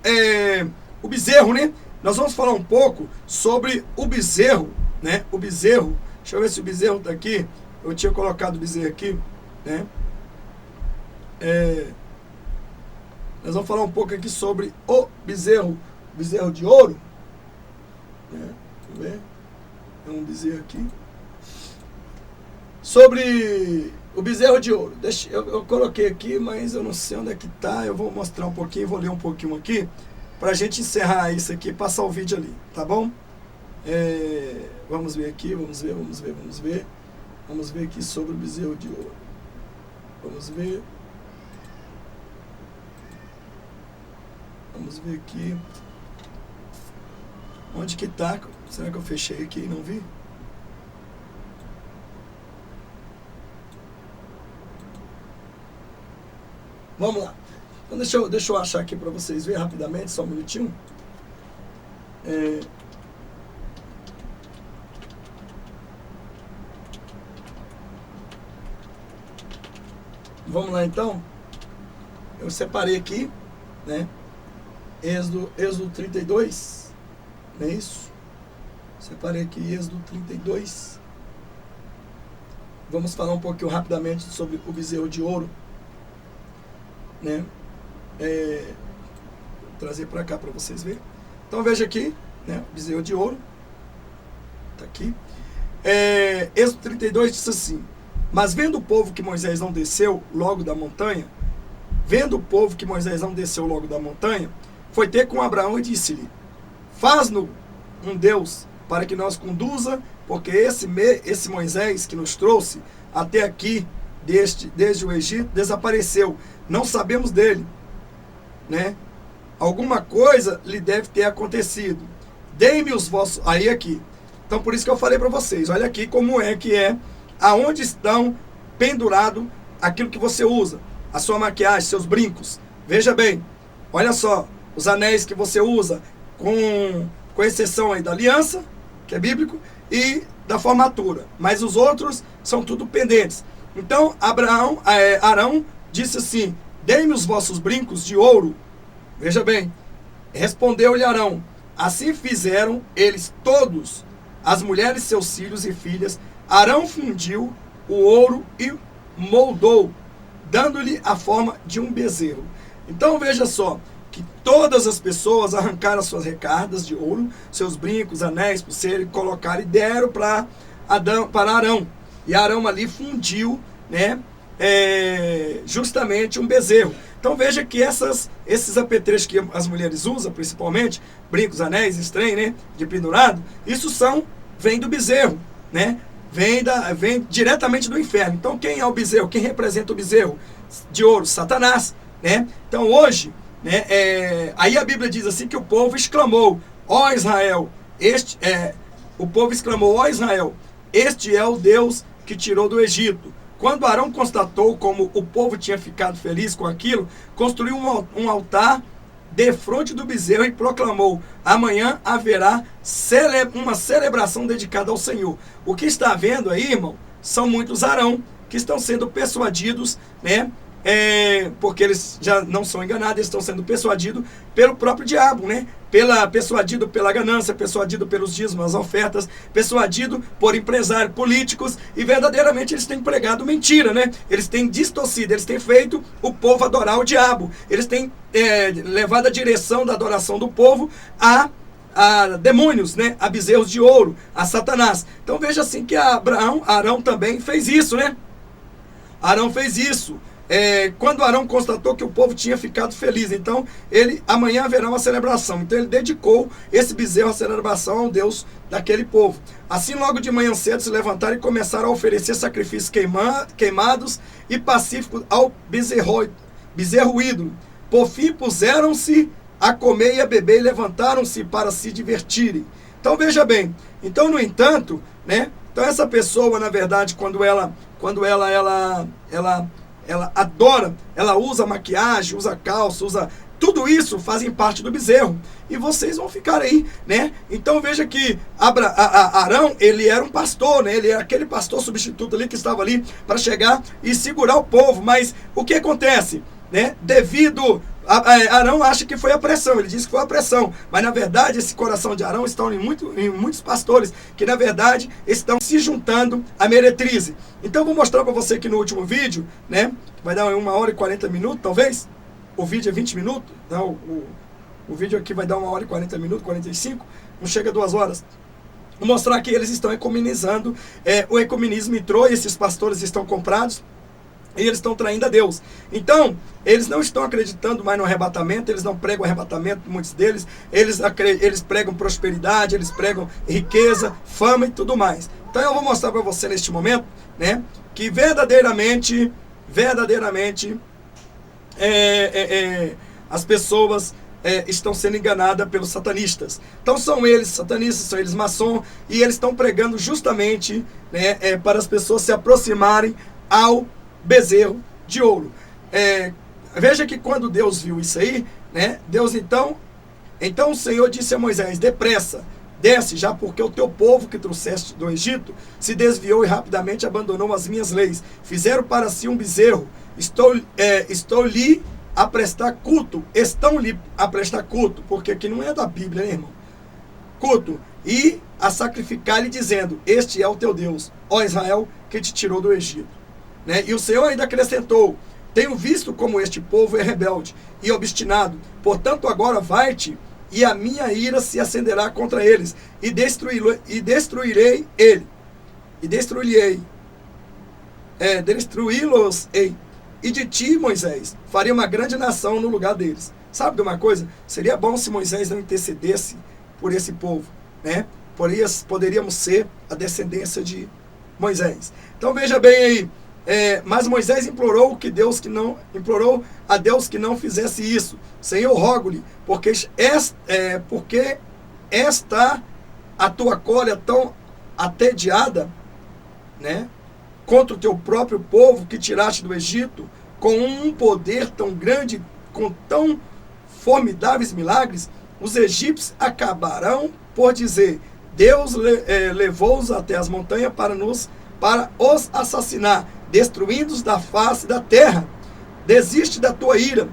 o bezerro, né? Nós vamos falar um pouco sobre o bezerro, né? O bezerro, deixa eu ver se o bezerro está aqui, eu tinha colocado o bezerro aqui, né? Nós vamos falar um pouco aqui sobre o bezerro de ouro, né? Deixa eu ver, é um bezerro aqui, sobre o bezerro de ouro. Eu coloquei aqui, mas eu não sei onde é que está. Eu vou mostrar um pouquinho, vou ler um pouquinho aqui, para a gente encerrar isso aqui e passar o vídeo ali, tá bom? Vamos ver aqui, vamos ver aqui sobre o bezerro de ouro. Vamos ver aqui. Onde que está? Será que eu fechei aqui e não vi? Vamos lá. Então deixa eu achar aqui para vocês verem rapidamente, só um minutinho. Vamos lá então. Eu separei aqui, né? Êxodo 32. Não é isso? Separei aqui Êxodo 32. vamos falar um pouquinho rapidamente sobre o bezerro de ouro, né? Vou trazer para cá para vocês verem. Então veja aqui, né? O bezerro de ouro, está aqui. Êxodo 32 diz assim: mas vendo o povo que Moisés não desceu logo da montanha, foi ter com Abraão e disse-lhe: faz-nos um Deus para que nos conduza, porque esse Moisés que nos trouxe até aqui, desde o Egito, desapareceu. Não sabemos dele, né? Alguma coisa lhe deve ter acontecido. Dei-me os vossos... Aí aqui. Então por isso que eu falei para vocês. Olha aqui como é que é. Aonde estão pendurado aquilo que você usa. A sua maquiagem, seus brincos. Veja bem. Olha só. Os anéis que você usa. Com exceção aí da aliança, que é bíblico, e da formatura. Mas os outros são tudo pendentes. Então Arão disse assim: dei-me os vossos brincos de ouro. Veja bem. Respondeu-lhe Arão: assim fizeram eles todos, as mulheres, seus filhos e filhas. Arão fundiu o ouro e moldou, dando-lhe a forma de um bezerro. Então veja só, que todas as pessoas arrancaram suas recardas de ouro, seus brincos, anéis, pulseiras, colocaram e deram para Arão. E Arão ali fundiu, né, justamente um bezerro. Então veja que esses apetrechos que as mulheres usam, principalmente, brincos, anéis, estranhos, né, de pendurado, isso vem do bezerro, né? Vem diretamente do inferno. Então quem é o bezerro? Quem representa o bezerro de ouro? Satanás, né? Então hoje, né, aí a Bíblia diz assim que o povo exclamou: ó Israel, o povo exclamou: ó Israel, este é o Deus que tirou do Egito. Quando Arão constatou como o povo tinha ficado feliz com aquilo, construiu um altar defronte do bezerro e proclamou: amanhã haverá uma celebração dedicada ao Senhor. O que está havendo aí, irmão, são muitos Arão que estão sendo persuadidos, né? Porque eles já não são enganados, eles estão sendo persuadidos pelo próprio diabo, né? Persuadido pela ganância, persuadido pelos dízimos, as ofertas, persuadido por empresários políticos, e verdadeiramente eles têm pregado mentira, né? Eles têm distorcido, eles têm feito o povo adorar o diabo, eles têm levado a direção da adoração do povo a demônios, né? A bezerros de ouro, a Satanás. Então veja assim que Arão também fez isso, né? Arão fez isso. Quando Arão constatou que o povo tinha ficado feliz, então amanhã haverá uma celebração. Então ele dedicou esse bezerro à celebração ao Deus daquele povo. Assim, logo de manhã cedo se levantaram e começaram a oferecer sacrifícios queimados e pacíficos ao bezerro ídolo. Por fim puseram-se a comer e a beber e levantaram-se para se divertirem. Então veja bem, então no entanto, né? Então essa pessoa, na verdade, quando ela adora, ela usa maquiagem, usa calça, usa... Tudo isso fazem parte do bezerro. E vocês vão ficar aí, né? Então veja que Arão, ele era um pastor, né? Ele era aquele pastor substituto ali que estava ali para chegar e segurar o povo. Mas o que acontece, né? Arão acha que foi a pressão, ele diz que foi a pressão, mas na verdade esse coração de Arão está em muitos pastores que na verdade estão se juntando à meretriz. Então vou mostrar para você aqui no último vídeo, né, vai dar 1 hora e 40 minutos talvez, o vídeo é 20 minutos, então, o vídeo aqui vai dar 1 hora e 40 minutos, 45, não chega a 2 horas. Vou mostrar que eles estão ecumenizando, o ecumenismo entrou e esses pastores estão comprados, e eles estão traindo a Deus. Então, eles não estão acreditando mais no arrebatamento, eles não pregam arrebatamento, muitos deles, eles pregam prosperidade, eles pregam riqueza, fama e tudo mais. Então eu vou mostrar para você neste momento, né, que verdadeiramente, as pessoas estão sendo enganadas pelos satanistas. Então são eles satanistas, são eles maçons, e eles estão pregando justamente, né, para as pessoas se aproximarem ao bezerro de ouro. Veja que quando Deus viu isso aí, né, Deus então o Senhor disse a Moisés: depressa, desce já, porque o teu povo que trouxeste do Egito se desviou e rapidamente abandonou as minhas leis. Fizeram para si um bezerro. Estou-lhe a prestar culto. Estão-lhe a prestar culto, porque aqui não é da Bíblia, né, irmão? Culto. e a sacrificar-lhe, dizendo: este é o teu Deus, ó Israel, que te tirou do Egito. Né? E o Senhor ainda acrescentou: tenho visto como este povo é rebelde e obstinado, portanto agora vai-te, e a minha ira se acenderá contra eles, e destruirei ele, e destruí-los-ei. E de ti, Moisés, faria uma grande nação no lugar deles. Sabe de uma coisa? Seria bom se Moisés não intercedesse por esse povo, né? Poderíamos ser a descendência de Moisés. Então veja bem aí, mas Moisés implorou a Deus que não fizesse isso. Senhor, rogo-lhe, porque esta a tua cólera tão atediada, né, contra o teu próprio povo que tiraste do Egito, com um poder tão grande, com tão formidáveis milagres, os egípcios acabarão por dizer: Deus levou-os até as montanhas para os assassinar, destruindo-os da face da terra. Desiste da tua ira,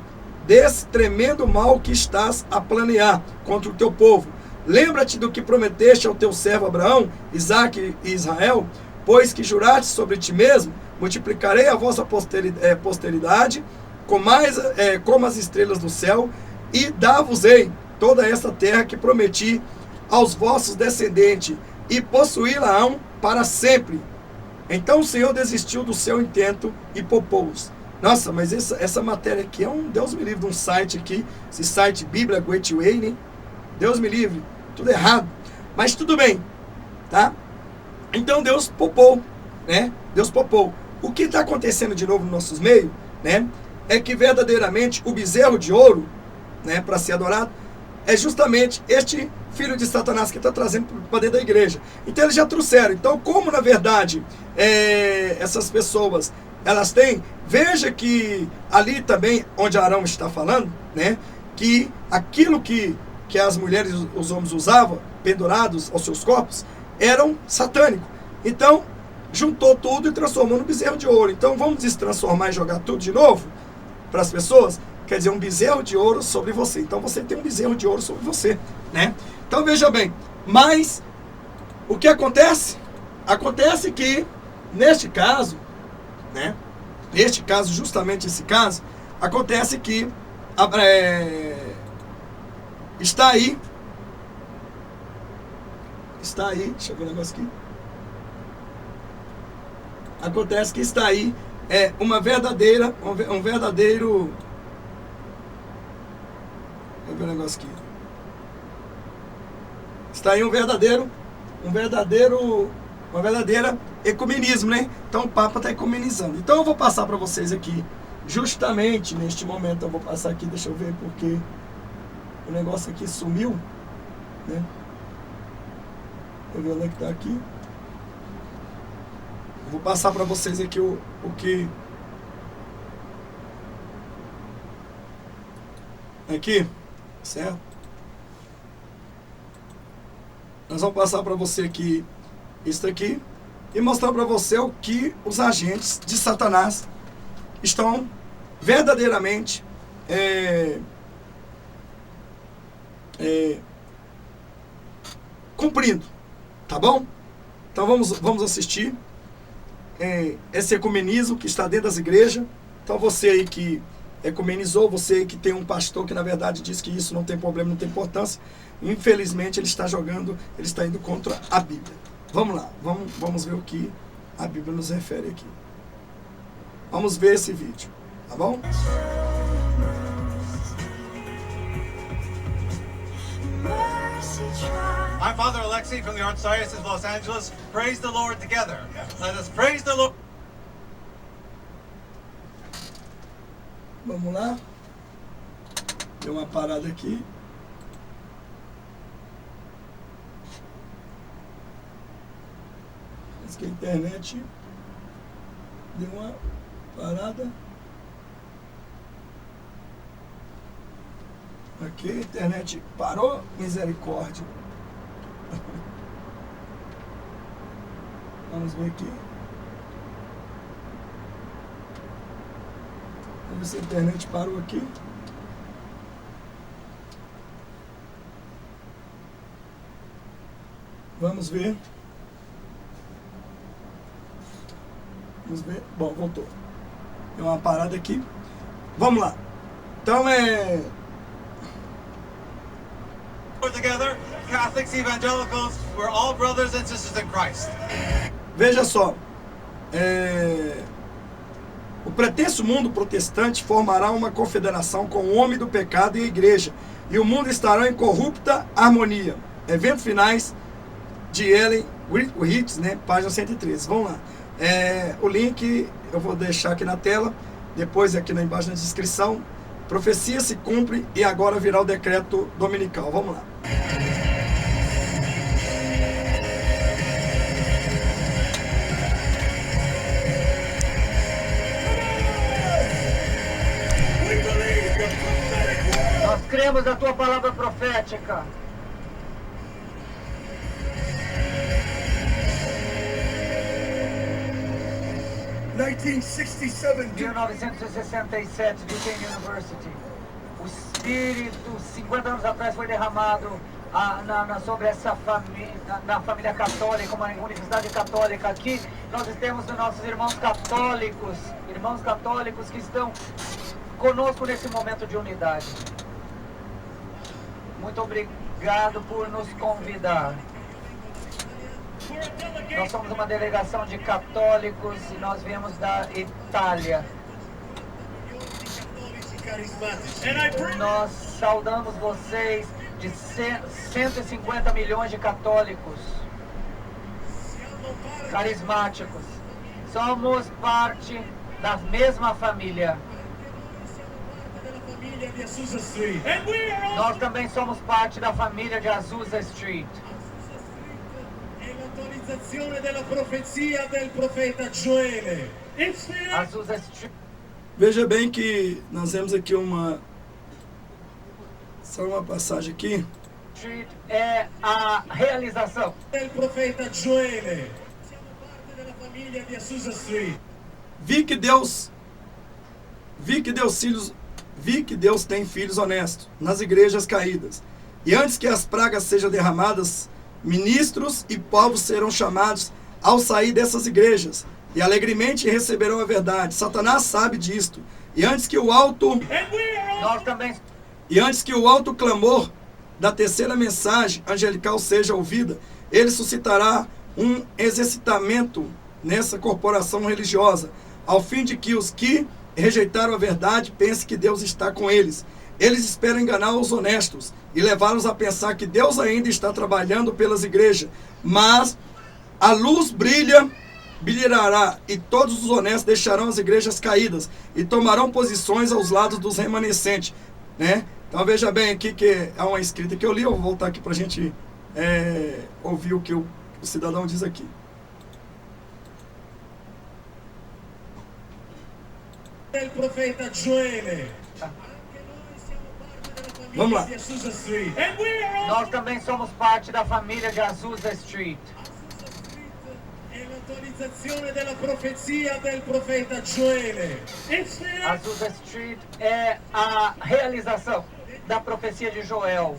desse tremendo mal que estás a planear contra o teu povo. Lembra-te do que prometeste ao teu servo Abraão, Isaque e Israel, pois que juraste sobre ti mesmo: multiplicarei a vossa posteridade como as estrelas do céu, e dar-vos-ei toda esta terra que prometi aos vossos descendentes, e possuí-la-ão para sempre. Então o Senhor desistiu do seu intento e poupou-os. Nossa, mas essa matéria aqui é Deus me livre, de um site aqui, esse site Bíblia Gateway, né? Deus me livre, tudo errado. Mas tudo bem, tá? Então Deus poupou, né? Deus poupou. O que está acontecendo de novo nos nossos meios, né? É que verdadeiramente o bezerro de ouro, né, para ser adorado, é justamente este filho de Satanás que está trazendo para dentro da igreja. Então eles já trouxeram. Então, como na verdade essas pessoas, elas têm, veja que ali também, onde Arão está falando, né, que aquilo que as mulheres e os homens usavam, pendurados aos seus corpos, eram satânicos. Então, juntou tudo e transformou no bezerro de ouro. Então, vamos destransformar e jogar tudo de novo para as pessoas? Quer dizer, um bezerro de ouro sobre você. Então, você tem um bezerro de ouro sobre você, né? Então, veja bem. Mas, o que acontece? Acontece que, neste caso, né? Neste caso, justamente esse caso, acontece que está aí, deixa eu ver o negócio aqui. Acontece que está aí um verdadeiro, deixa eu ver o negócio aqui. Está aí uma verdadeira ecumenismo, né? Então o Papa está ecumenizando. Então eu vou passar para vocês aqui, justamente neste momento, eu vou passar aqui, deixa eu ver porque o negócio aqui sumiu, né? Deixa eu ver onde é que está aqui. Eu vou passar para vocês aqui o que... Aqui, certo? Nós vamos passar para você aqui isso aqui e mostrar para você o que os agentes de Satanás estão verdadeiramente cumprindo, tá bom? Então vamos assistir esse ecumenismo que está dentro das igrejas. Então você aí que ecumenizou, você aí que tem um pastor que na verdade diz que isso não tem problema, não tem importância, infelizmente ele está indo contra a Bíblia. Vamos lá, vamos ver o que a Bíblia nos refere aqui. Vamos ver esse vídeo, tá bom? I'm Father Alexei from the Archdiocese of Los Angeles. Praise the Lord together. Let us praise the Lord. Vamos lá. Deu uma parada aqui. Parece que a internet deu uma parada. Aqui a internet parou, misericórdia. Vamos ver aqui. Vamos ver se a internet parou aqui. Vamos ver. Vamos ver. Bom, voltou. Tem uma parada aqui. Vamos lá. Então Together, Catholics, evangelicals, we're all brothers and sisters in Christ. Veja só. O pretenso mundo protestante formará uma confederação com o homem do pecado e a igreja, e o mundo estará em corrupta harmonia. Eventos finais de Ellen White, né? Página 113. Vamos lá. O link eu vou deixar aqui na tela, depois aqui embaixo na descrição. Profecia se cumpre e agora virá o decreto dominical. Vamos lá. Nós cremos na tua palavra profética. (1967) 1967, Duquesne University. O Espírito, 50 anos atrás, foi derramado sobre essa família, na família católica, uma universidade católica aqui. Nós temos os nossos irmãos católicos que estão conosco nesse momento de unidade. Muito obrigado por nos convidar. Nós somos uma delegação de católicos e nós viemos da Itália. Nós saudamos vocês de 150 milhões de católicos carismáticos. Somos parte da mesma família. Nós também somos parte da família de Azusa Street. Azusa Street. Veja bem que nós temos aqui só uma passagem aqui. Street é a realização. Del profeta Joele. Siamo parte della famiglia di Azusa Street. Vi que Deus tem filhos honestos nas igrejas caídas. E antes que as pragas sejam derramadas, ministros e povos serão chamados ao sair dessas igrejas e alegremente receberão a verdade. Satanás sabe disto. E antes que o alto clamor da terceira mensagem angelical seja ouvida, ele suscitará um exercitamento nessa corporação religiosa, ao fim de que os que rejeitaram a verdade pensem que Deus está com eles. Eles esperam enganar os honestos e levá-los a pensar que Deus ainda está trabalhando pelas igrejas. Mas a luz brilhará e todos os honestos deixarão as igrejas caídas e tomarão posições aos lados dos remanescentes, né? Então veja bem aqui que é uma escrita que eu li. Eu vou voltar aqui para a gente ouvir o que o cidadão diz aqui. Del profeta Joele. Vamos lá. Nós também somos parte da família de Azusa Street. È l'autorizzazione della profezia del profeta Joele. Azusa Street é a realização da profecia de Joel.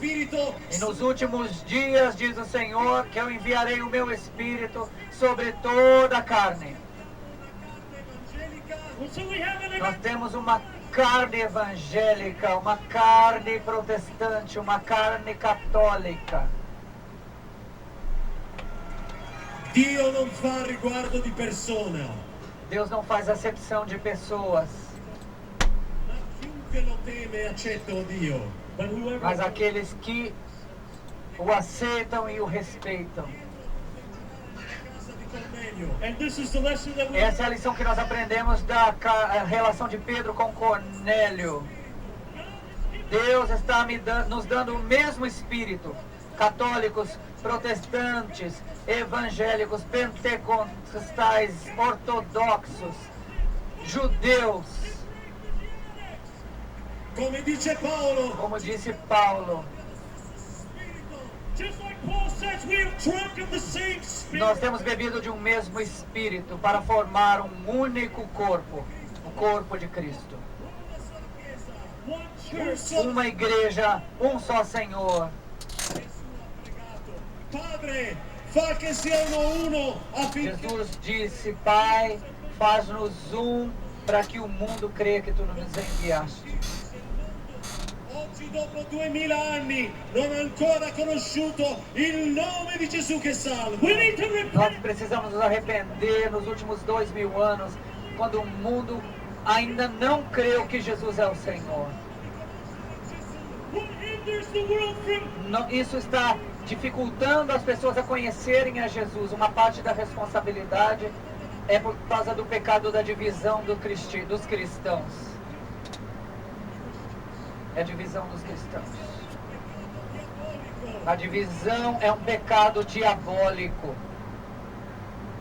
E nos últimos dias, diz o Senhor, que eu enviarei o meu Espírito sobre toda a carne. Nós temos uma carne evangélica, uma carne protestante, uma carne católica. Dio non fa riguardo di persona. Deus não faz acepção de pessoas. Ma chiunque lo teme e accetta o Dio. Mas aqueles que o aceitam e o respeitam. Essa é a lição que nós aprendemos da relação de Pedro com Cornélio. Deus está nos dando o mesmo espírito. Católicos, protestantes, evangélicos, pentecostais, ortodoxos, judeus. Como disse Paulo, nós temos bebido de um mesmo Espírito para formar um único corpo, o corpo de Cristo. Uma igreja, um só Senhor. Padre, fa che siano uno affinché Jesus disse, Pai, faz-nos para que o mundo creia que tu nos enviaste. oggi dopo 2000 anni non ha ancora conosciuto il nome di Gesù che salva. Nós precisamos nos arrepender nos últimos 2000 anos, quando o mundo ainda não creu que Jesus é o Senhor. What hinders the world from Isso está dificultando as pessoas a conhecerem a Jesus. Uma parte da responsabilidade é por causa do pecado da divisão dos cristãos. É a divisão dos cristãos. A divisão é um pecado diabólico.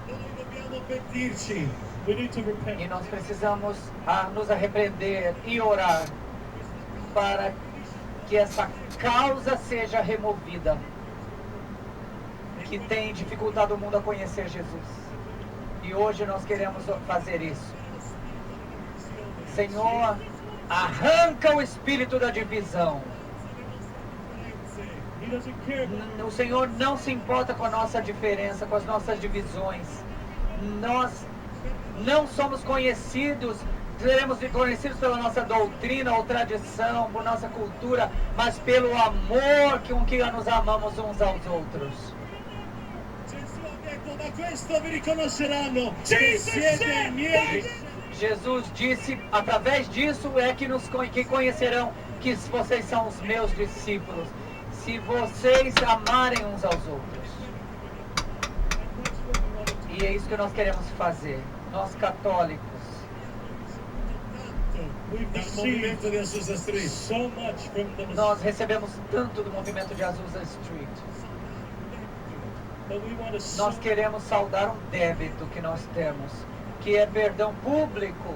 noi dobbiamo pentirci. We need to repent. E nós precisamos nos arrepender e orar para que essa causa seja removida, que tem dificultado o mundo a conhecer Jesus. E hoje nós queremos fazer isso. Senhor, arranca o espírito da divisão. He doesn't care about O Senhor não se importa com a nossa diferença, com as nossas divisões. Nós não somos conhecidos, seremos conhecidos pela nossa doutrina ou tradição, por nossa cultura, mas pelo amor com que nos amamos uns aos outros. Gesù ha detto, da questo vi riconosceranno che siete miei. Jesus disse, através disso é que conhecerão que vocês são os meus discípulos, se vocês amarem uns aos outros. E é isso que nós queremos fazer, nós católicos. We've received di Azusa Street so much from the Nós recebemos tanto do movimento de Azusa Street. but we want to Nós queremos saldar um débito que nós temos, que é perdão público.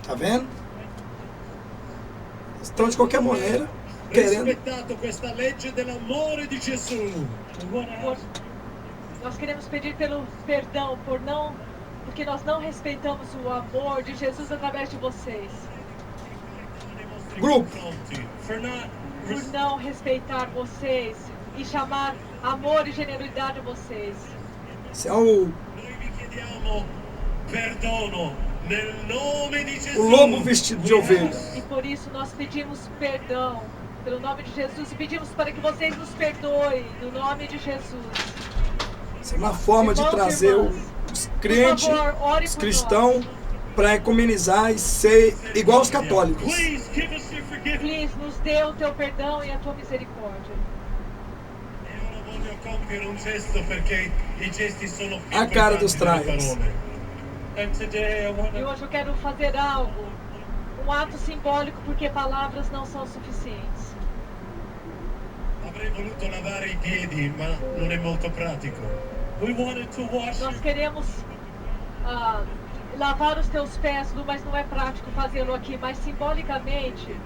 Tá vendo? Estão de qualquer maneira querendo. rispettato questa legge dell'amore di Gesù. We want to Por- have Nós queremos pedir pelo perdão porque nós não respeitamos o amor de Jesus através de vocês, nei vostri Gruppo. confronti for not por não respeitar vocês e chamar amor e generosidade a vocês. Esse é o Noi vi chiediamo perdono nel nome di Gesù. lobo vestido de ovelha. E por isso nós pedimos perdão pelo nome de Jesus e pedimos para que vocês nos perdoem no nome de Jesus. Essa é uma forma de Irmãos e trazer irmãs, os crentes, por favor, ore os por cristãos, para ecumenizar e ser igual aos católicos. Please give us your forgiveness. Please, nos dê o teu perdão e a tua misericórdia. E ora voglio compiere un gesto perché i gesti sono più A cara dos importanti delle trials. parole. And today I want E to hoje eu quero fazer algo, um ato simbólico, porque palavras não são suficientes. avrei voluto lavare i piedi, ma non è molto pratico. We wanted to wash Nós queremos lavar os teus pés, Lu, mas não é prático fazê-lo aqui. Mas simbolicamente,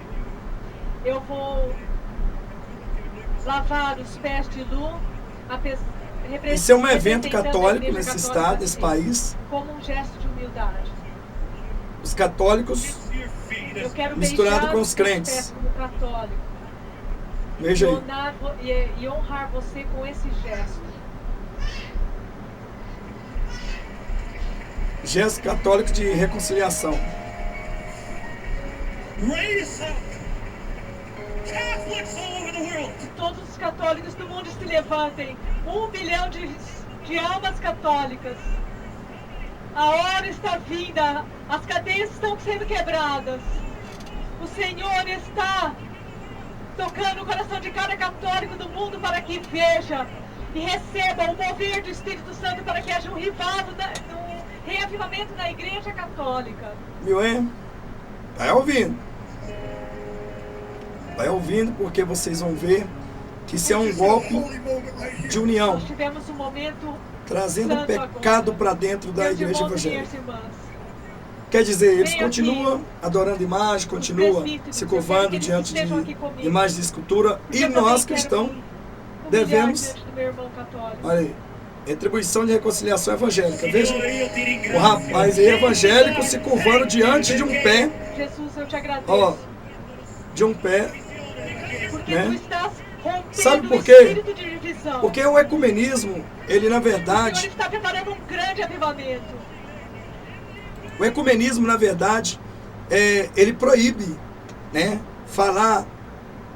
eu vou lavar os pés de Lu, Isso é um evento representando a católico Igreja nesse Católica estado, nesse sim, país. como um gesto de humildade. Os católicos, kiss your feet Eu as quero Misturado beijar com os os teus crentes. pés como católico. veja aí. E honrar você com esse gesto. Gesto católico de reconciliação. raise up Catholics all over the world. Que todos os católicos do mundo se levantem. 1 bilhão de almas católicas. A hora está vinda. As cadeias estão sendo quebradas. O Senhor está tocando o coração de cada católico do mundo para que veja e receba o mover do Espírito Santo, para que haja um reavivamento na Igreja Católica. Viu, hein? Vai ouvindo. Vai ouvindo, porque vocês vão ver que isso é um golpe de união, Nós tivemos um momento trazendo o santo pecado agora. para dentro da Meus igreja irmãos e evangélica. minhas irmãs, Quer dizer, eles Venha continuam adorando imagem, continuam presbíteros, se eu curvando quero que eles diante estejam aqui de comigo. imagens de escultura, porque e eu também nós quero cristãos me humilhar devemos, diante do meu irmão católico. olha aí, retribuição de reconciliação evangélica. Veja Signore, io ti o ringrazio. rapaz aí evangélico se curvando diante de um pé, Jesus, eu te agradeço. ó, de um pé, Porque né? tu estás rompendo Sabe por o quê? espírito de divisão. Porque o ecumenismo, ele na O Senhor verdade, está preparando um grande avivamento. o ecumenismo na verdade, ele proíbe, né, falar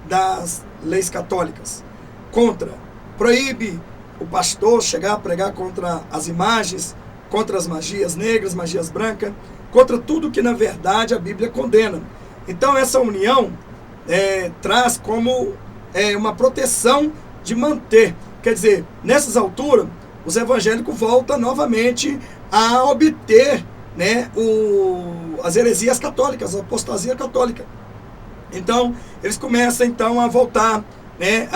das leis católicas, proíbe o pastor chegar a pregar contra as imagens, contra as magias negras, magias brancas, contra tudo que na verdade a Bíblia condena. Então essa união traz como uma proteção de manter. Quer dizer, nessas alturas, os evangélicos voltam novamente a obter, né, as heresias católicas, a apostasia católica. Então, eles começam então a voltar, né,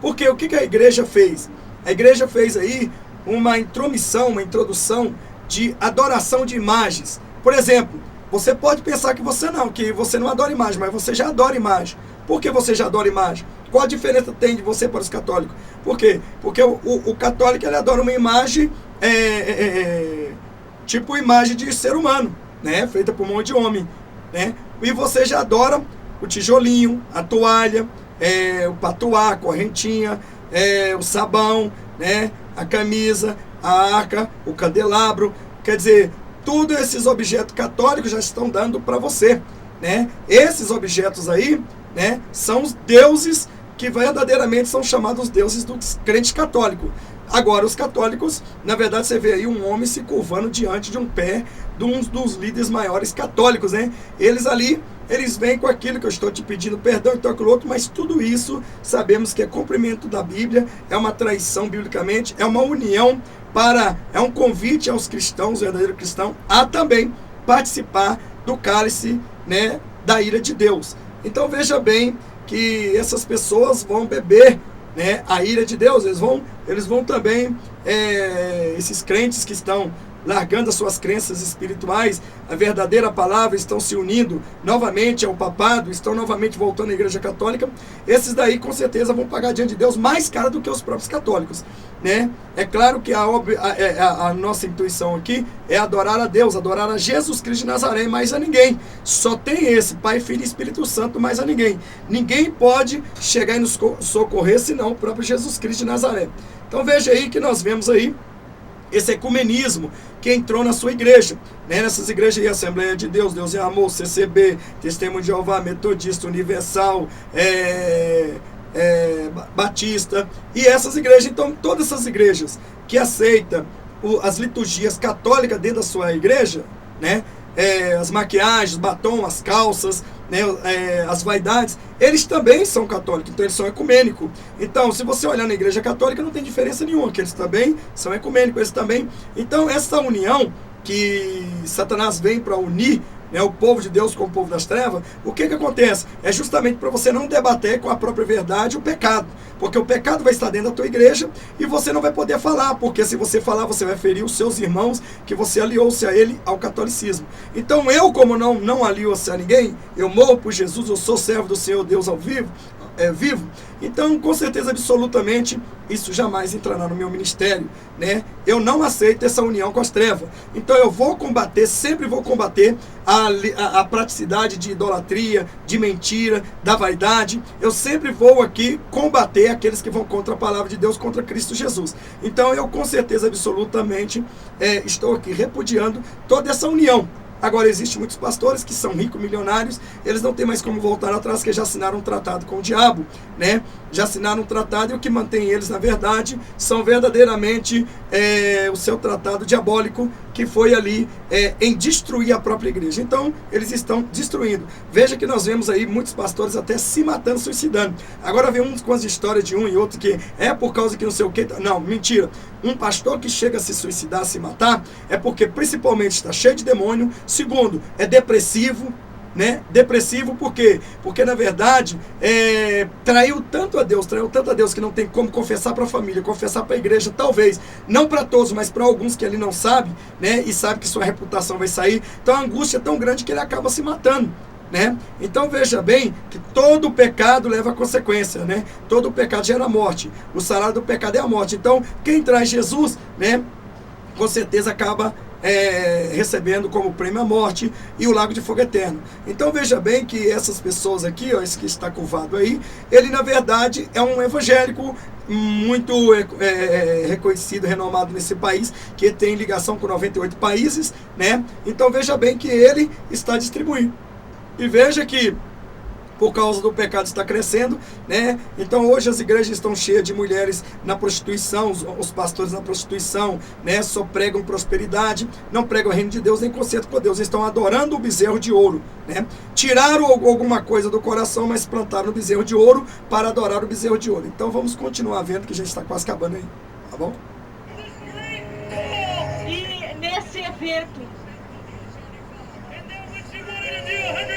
porque o que a igreja fez? A igreja fez aí uma introdução de adoração de imagens. Por exemplo, você pode pensar que você não adora imagem, mas você já adora imagem. Por que você já adora imagem? Qual a diferença tem de você para os católicos? Por quê? Porque o católico ele adora uma imagem, tipo imagem de ser humano, né? Feita por um monte de homem, né? E você já adora o tijolinho, a toalha, o patuá, a correntinha, o sabão, né? A camisa, a arca, o candelabro. Quer dizer, todos esses objetos católicos já estão dando para você, né? Esses objetos aí, né, são os deuses que verdadeiramente são chamados deuses dos crentes católicos. Agora, os católicos, na verdade, você vê aí um homem se curvando diante de um pé de um dos líderes maiores católicos, né? Eles vêm com aquilo que eu estou te pedindo perdão e tal, aquilo outro, mas tudo isso sabemos que é cumprimento da Bíblia, é uma traição biblicamente, é uma união é um convite aos cristãos, verdadeiros cristãos, a também participar do cálice, né, da ira de Deus. Então veja bem que essas pessoas vão beber, né, a ira de Deus, eles vão também, esses crentes que estão largando as suas crenças espirituais, a verdadeira palavra, estão se unindo novamente ao papado, estão novamente voltando à igreja católica, esses daí com certeza vão pagar diante de Deus mais caro do que os próprios católicos, né? É claro que a nossa intuição aqui é adorar a Deus, adorar a Jesus Cristo de Nazaré, mais a ninguém. Só tem esse, Pai, Filho e Espírito Santo, mais a ninguém. Ninguém pode chegar e nos socorrer senão o próprio Jesus Cristo de Nazaré. Então veja aí que nós vemos aí esse ecumenismo que entrou na sua igreja, né? Nessas igrejas aí, Assembleia de Deus, Deus é Amor, CCB, Testemunho de Jeová, Metodista, Universal, Batista, e essas igrejas, então todas essas igrejas que aceitam as liturgias católicas dentro da sua igreja, né? As maquiagens, batom, as calças, né, as vaidades, eles também são católicos, então eles são ecumênicos. Então, se você olhar na igreja católica, não tem diferença nenhuma, que eles também são ecumênicos, eles também. Então, essa união que Satanás vem para unir, né, o povo de Deus com o povo das trevas, o que acontece? É justamente para você não debater com a própria verdade o pecado, porque o pecado vai estar dentro da tua igreja e você não vai poder falar, porque se você falar, você vai ferir os seus irmãos, que você aliou-se a ele ao catolicismo. Então eu, como não alio-se a ninguém, eu morro por Jesus, eu sou servo do Senhor Deus ao vivo, vivo, então com certeza absolutamente isso jamais entrará no meu ministério, né? Eu não aceito essa união com as trevas, então eu vou combater, sempre vou combater a praticidade de idolatria, de mentira, da vaidade. Eu sempre vou aqui combater aqueles que vão contra a palavra de Deus, contra Cristo Jesus. Então eu com certeza absolutamente estou aqui repudiando toda essa união. Agora, existem muitos pastores que são ricos, milionários, eles não têm mais como voltar atrás, porque já assinaram um tratado com o diabo, né? Já assinaram um tratado e o que mantém eles, na verdade, são verdadeiramente o seu tratado diabólico, que foi ali em destruir a própria igreja. Então, eles estão destruindo. Veja que nós vemos aí muitos pastores até se matando, suicidando. Agora vem uns com as histórias de um e outro que é por causa que não sei o que. Não, mentira. Um pastor que chega a se suicidar, a se matar, é porque principalmente está cheio de demônio. Segundo, é depressivo, né? Depressivo por quê? Porque na verdade traiu tanto a Deus que não tem como confessar para a família, confessar para a igreja, talvez, não para todos, mas para alguns que ele não sabe, né? E sabe que sua reputação vai sair. Então a angústia é tão grande que ele acaba se matando, né? Então veja bem que todo pecado leva a consequência, né? Todo pecado gera morte. O salário do pecado é a morte. Então quem traz Jesus, né, com certeza acaba recebendo como prêmio a morte e o lago de fogo eterno. Então veja bem que essas pessoas aqui, ó, esse que está curvado aí, ele na verdade é um evangélico muito reconhecido, renomado nesse país, que tem ligação com 98 países, né? Então veja bem que ele está distribuindo. E veja que por causa do pecado está crescendo, né? Então hoje as igrejas estão cheias de mulheres na prostituição, os pastores na prostituição, né? Só pregam prosperidade, não pregam o reino de Deus nem conceito com Deus, estão adorando o bezerro de ouro, né? Tiraram alguma coisa do coração, mas plantaram o bezerro de ouro para adorar o bezerro de ouro. Então vamos continuar vendo que a gente está quase acabando aí, tá bom? E nesse evento,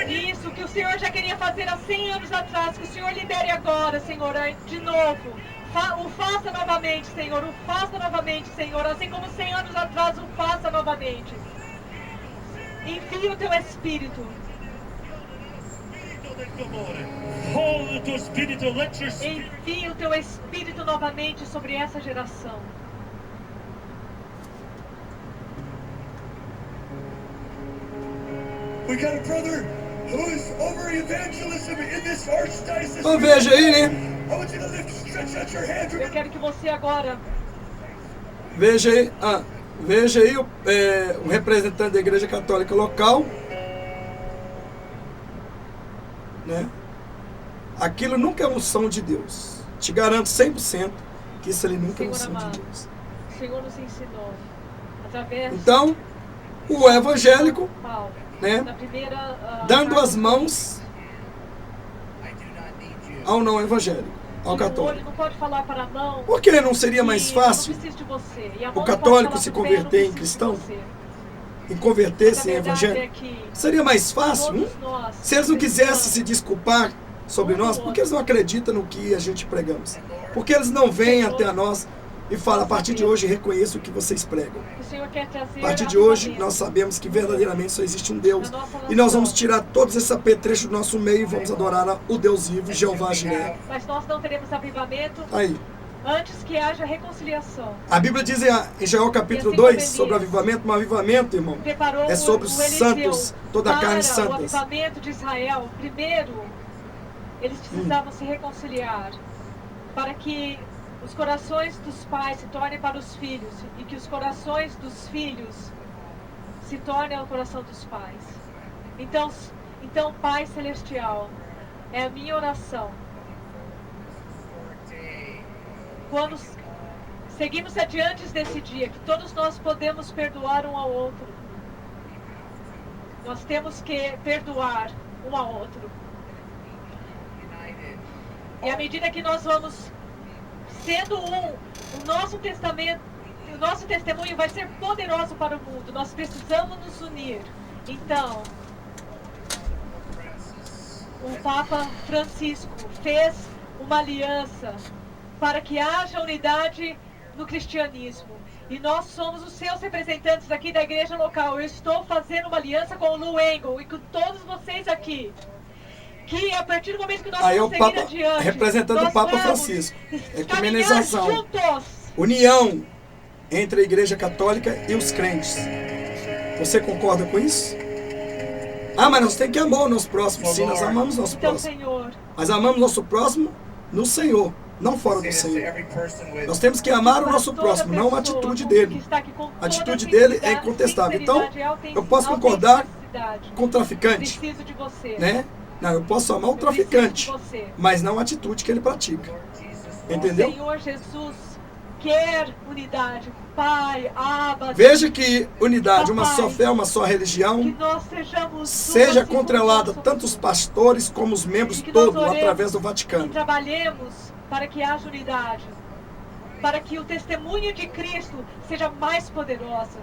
isso que o Senhor já queria fazer há 100 anos atrás, que o Senhor lidere agora, Senhor, de novo. O faça novamente, Senhor, o faça novamente, Senhor, assim como 100 anos atrás, o faça novamente. Envia o teu Espírito. Envia o teu Espírito novamente sobre essa geração. We got a brother who's over evangelism in this archdiocese. Então veja aí, né? I want you to stretch out your hand. Eu quero que você agora Veja aí um representante da Igreja Católica local, né? Aquilo nunca é unção de Deus. Te garanto 100% que isso ali nunca é unção de Deus. O Senhor nos ensinou através Então, o evangélico, Paulo, né, na primeira, dando as mãos ao não evangélico, ao o católico. olho não pode falar para a mão. Por que não seria mais que fácil eu não preciso de você. E a o mão não católico pode se falar para o pé, eu não converter em preciso de cristão? você. E converter-se Mas a em verdade evangélico? é que Seria mais fácil? todos nós Se eles não quisessem precisamos se desculpar sobre nós, por que eles não acreditam no que a gente pregamos? Por que eles não vêm até nós e falam, a partir de hoje reconheço o que vocês pregam? O Senhor quer trazer A partir de hoje avivamento nós sabemos que verdadeiramente só existe um Deus. na nossa E nós vamos nação. tirar todos esses apetrechos do nosso meio e vamos adorar o Deus vivo, Jeová Jireh. Mas nós não teremos avivamento Aí, antes que haja reconciliação. a Bíblia diz em Joel capítulo E assim como 2 sobre o avivamento, mas avivamento, irmão, Preparou é sobre os Eliseu santos, toda a carne para santas. o avivamento de Israel. Primeiro, eles precisavam se reconciliar para que os corações dos pais se tornem para os filhos e que os corações dos filhos se tornem ao coração dos pais. Então, Pai Celestial, é a minha oração. Quando seguimos adiante desse dia, que todos nós podemos perdoar um ao outro. Nós temos que perdoar um ao outro. E à medida que nós vamos sendo o nosso testemunho vai ser poderoso para o mundo. Nós precisamos nos unir. Então, o Papa Francisco fez uma aliança para que haja unidade no cristianismo. E nós somos os seus representantes aqui da igreja local. Eu estou fazendo uma aliança com o Lou Engle e com todos vocês aqui. Que a partir do momento que nós Aí é o vamos seguir Papa, adiante, representando o nós Papa vamos Francisco. caminhar Ecumenização. juntos. União entre a Igreja Católica e os crentes. Você concorda com isso? Ah, mas nós temos que amar o nosso próximo. Sim, nós amamos o nosso Então, próximo. Senhor, Mas amamos o nosso próximo no Senhor, não fora do Senhor. Nós temos que amar o nosso toda próximo, não a pessoa atitude que dele. está aqui com A atitude toda dele é sinceridade, incontestável. Então, sinceridade, eu posso concordar autenticidade. com o traficante, Preciso de você. né? Não, eu posso amar o Eu preciso traficante, de você. mas não a atitude que ele pratica. O Entendeu? Senhor Jesus quer unidade. Pai, Abba, Veja que unidade, uma só fé, uma só religião, que nós sejamos seja juntos e controlada juntos tanto os pastores como os membros e que nós todos oremos através do e Vaticano. trabalhemos para que haja unidade, para que o testemunho de Cristo seja mais poderoso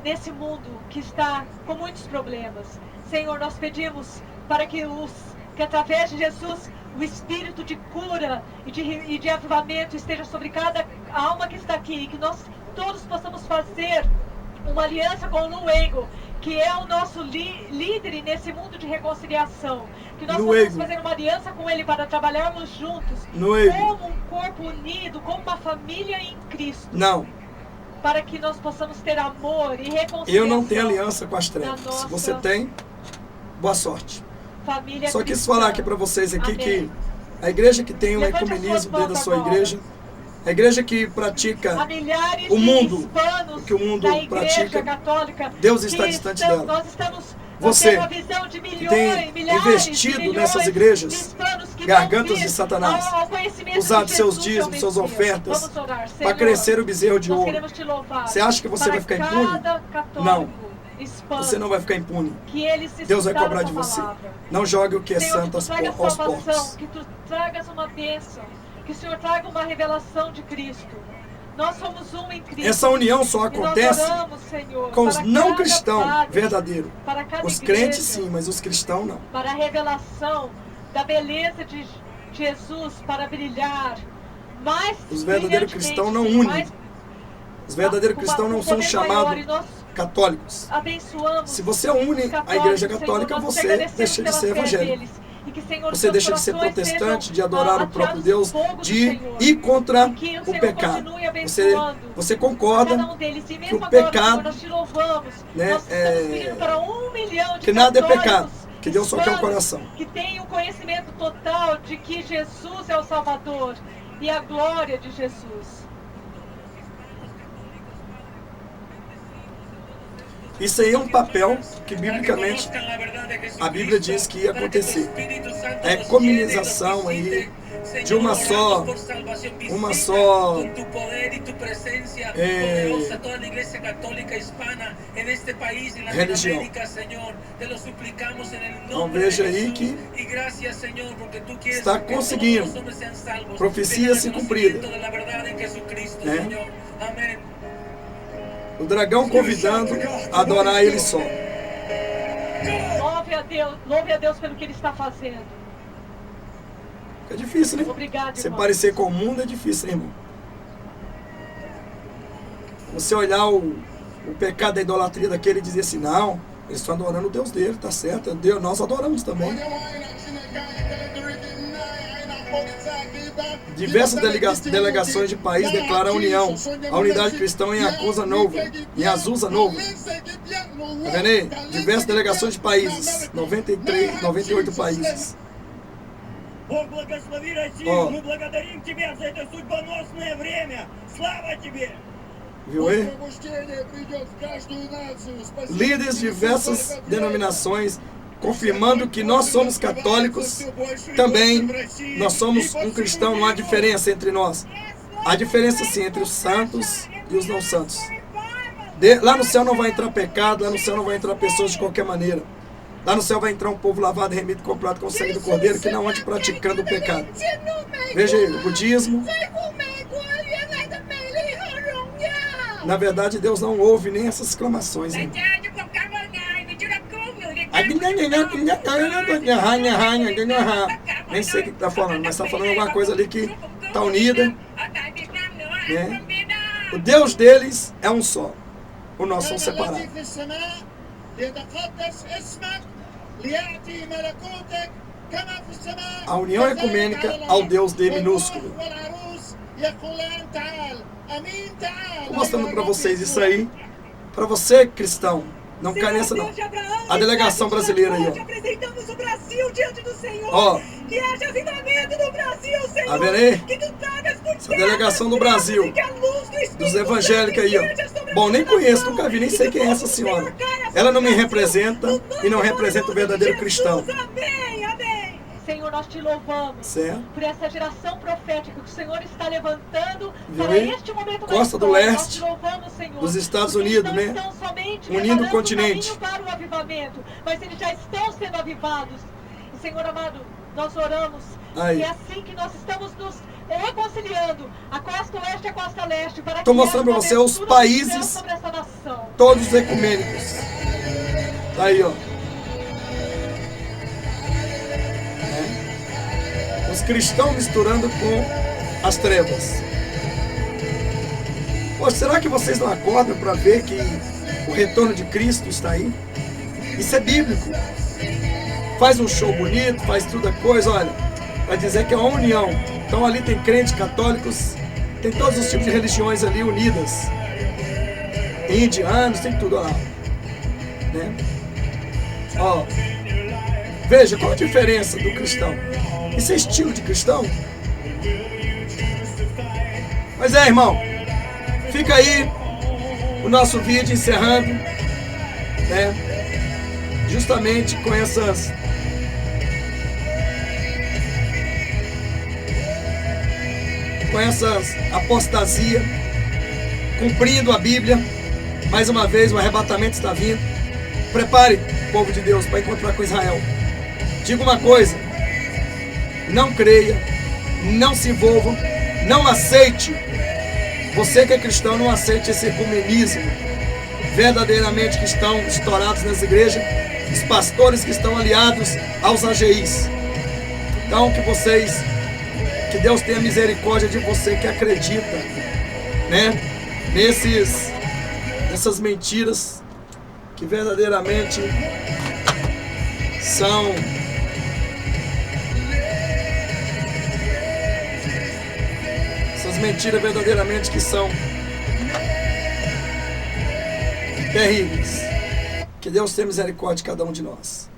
nesse mundo que está com muitos problemas. Senhor, nós pedimos para que através de Jesus o espírito de cura e de avivamento esteja sobre cada alma que está aqui, e que nós todos possamos fazer uma aliança com o Lou Engle, que é o nosso líder nesse mundo de reconciliação. Que nós possamos fazer uma aliança com ele para trabalharmos juntos como um corpo unido, como uma família em Cristo. Não. para que nós possamos ter amor e reconciliação. Eu não tenho aliança com as trevas. na nossa Se você tem, boa sorte. família Só quis cristã. falar aqui para vocês aqui Amém. que a igreja que tem um Levante as ecumenismo suas dentro da mãos sua agora. igreja, a igreja que pratica Há milhares o mundo, de hispanos que o mundo da igreja pratica, católica, Deus está que distante estão- dela. Nós estamos Você, tendo a visão de milhões, tem milhares, investido milhões nessas igrejas, de hispanos que gargantas vão vir de Satanás, ao conhecimento usado de seus Jesus, dízimos, seu suas Messias. ofertas, Vamos orar. para Senhor, crescer o bezerro de nós ouro. queremos te louvar. Você acha que você para vai ficar impune? cada católico, Não. hispano, Você não vai ficar impune. que eles Deus vai escutaram cobrar a de tua você. palavra. Não jogue o que é Senhor, santo que tu traga aos salvação, porcos. que tu tragas uma bênção, que o Senhor traga uma revelação de Cristo. Nós somos um em Cristo. Essa união só E nós acontece oramos, Senhor, com os para não cada cristãos padre, verdadeiros. para cada Os igreja, crentes sim, mas os cristãos não. para a revelação da beleza de Jesus, para brilhar mais Os verdadeiros brilhantemente, cristãos não Senhor, unem. mais- Os verdadeiros com cristãos não um são poder maior, chamados e nós católicos. abençoamos Se você une os a igreja católicos, católica, Senhor, nós te você agradecemos deixa de pela ser fé evangélico. deles. E que, Senhor, Você seus deixa de ser corações protestante, sejam, de adorar o próprio ateados Deus, fogo do de Senhor. ir contra E que o o Senhor pecado. continue Você abençoando concorda cada um deles. E que mesmo o agora, pecado, Senhor, nós te louvamos. né, Nós estamos pedindo para 1 milhão de que nada é católicos, pecado, que Deus só quer um hispanos, coração. que tenham o conhecimento total de que Jesus é o Salvador e a glória de Jesus. Isso aí é um papel que biblicamente a Bíblia diz que ia acontecer. É comunização aí de uma só religião. Então veja aí que está conseguindo profecia se cumprida, né? O dragão convidando a adorar ele só. Louve a Deus pelo que Ele está fazendo. É difícil, né? Obrigado, Você irmão. parecer com o mundo é difícil, né, irmão? Você olhar o pecado da idolatria daquele e dizer assim, não, eles estão adorando o Deus dele, tá certo? Deus, nós adoramos também. Diversas delegações de país declaram a união, a unidade cristã em Azusa Nova. Tá vendo aí? Diversas delegações de países, 93, 98 países. Бог благослови Россию, О. мы благодарим Тебя за это судьбоносное время. Слава Тебе! Viu aí? Líderes de diversas denominações confirmando que nós somos católicos, também nós somos um cristão, não há diferença entre nós. Há diferença sim entre os santos e os não santos. Lá no céu não vai entrar pecado, lá no céu não vai entrar pessoas de qualquer maneira. Lá no céu vai entrar um povo lavado, remido e comprado com o sangue do Cordeiro, que não ande praticando o pecado. Veja aí, o budismo. Na verdade, Deus não ouve nem essas exclamações, né? Nem sei o que está falando, mas está falando alguma coisa ali que está unida, né? O Deus deles é um só. O nosso são separados. A união ecumênica ao Deus D minúsculo. Estou mostrando para vocês isso aí. Para você, cristão, não cai nessa não. A delegação brasileira aí, ó. Apresentamos o Brasil diante do Senhor. Ó. Que haja avivamento no Brasil, Senhor. Tá vendo aí? Que tu tragas por Essa delegação do Brasil, e que a luz do Espírito dos evangélicos aí, ó. Bom, nem conheço, nunca vi, nem sei quem é essa senhora. Ela não me representa e não representa o verdadeiro cristão. Amém, amém. Senhor, nós te louvamos Certo? por essa geração profética que o Senhor está levantando Viu para aí? este momento Costa da do história. Leste, Nós te louvamos, Senhor, dos Estados porque Unidos, eles né? não estão somente Unindo o preparando continente. o caminho para o avivamento, mas eles já estão sendo avivados. E, Senhor amado, nós oramos Aí. e é assim que nós estamos nos reconciliando, a costa oeste e a costa leste, para Tô que mostrando haja pra você os abertura do países- céu sobre essa nação. Todos os ecumênicos. Tá aí, ó. Os cristãos misturando com as trevas. Pô, será que vocês não acordam para ver que o retorno de Cristo está aí? Isso é bíblico. Faz um show bonito, faz toda coisa, olha, para dizer que é uma união. Então ali tem crentes católicos, tem todos os tipos de religiões ali unidas. tem indianos, tem tudo lá. Né? Ó, veja qual a diferença do cristão. Isso é estilo de cristão? Mas é, irmão, fica aí o nosso vídeo encerrando, né? Justamente com essas apostasia, cumprindo a Bíblia. Mais uma vez o arrebatamento está vindo. Prepare, povo de Deus, para encontrar com Israel. Diga uma coisa: não creia, não se envolva, não aceite. Você que é cristão, não aceite esse ecumenismo verdadeiramente que estão estourados nas igrejas, os pastores que estão aliados aos AGIs. Então que Deus tenha misericórdia de você que acredita, né, nessas mentiras que verdadeiramente são mentiras verdadeiramente que são terríveis. Que Deus tenha misericórdia de cada um de nós.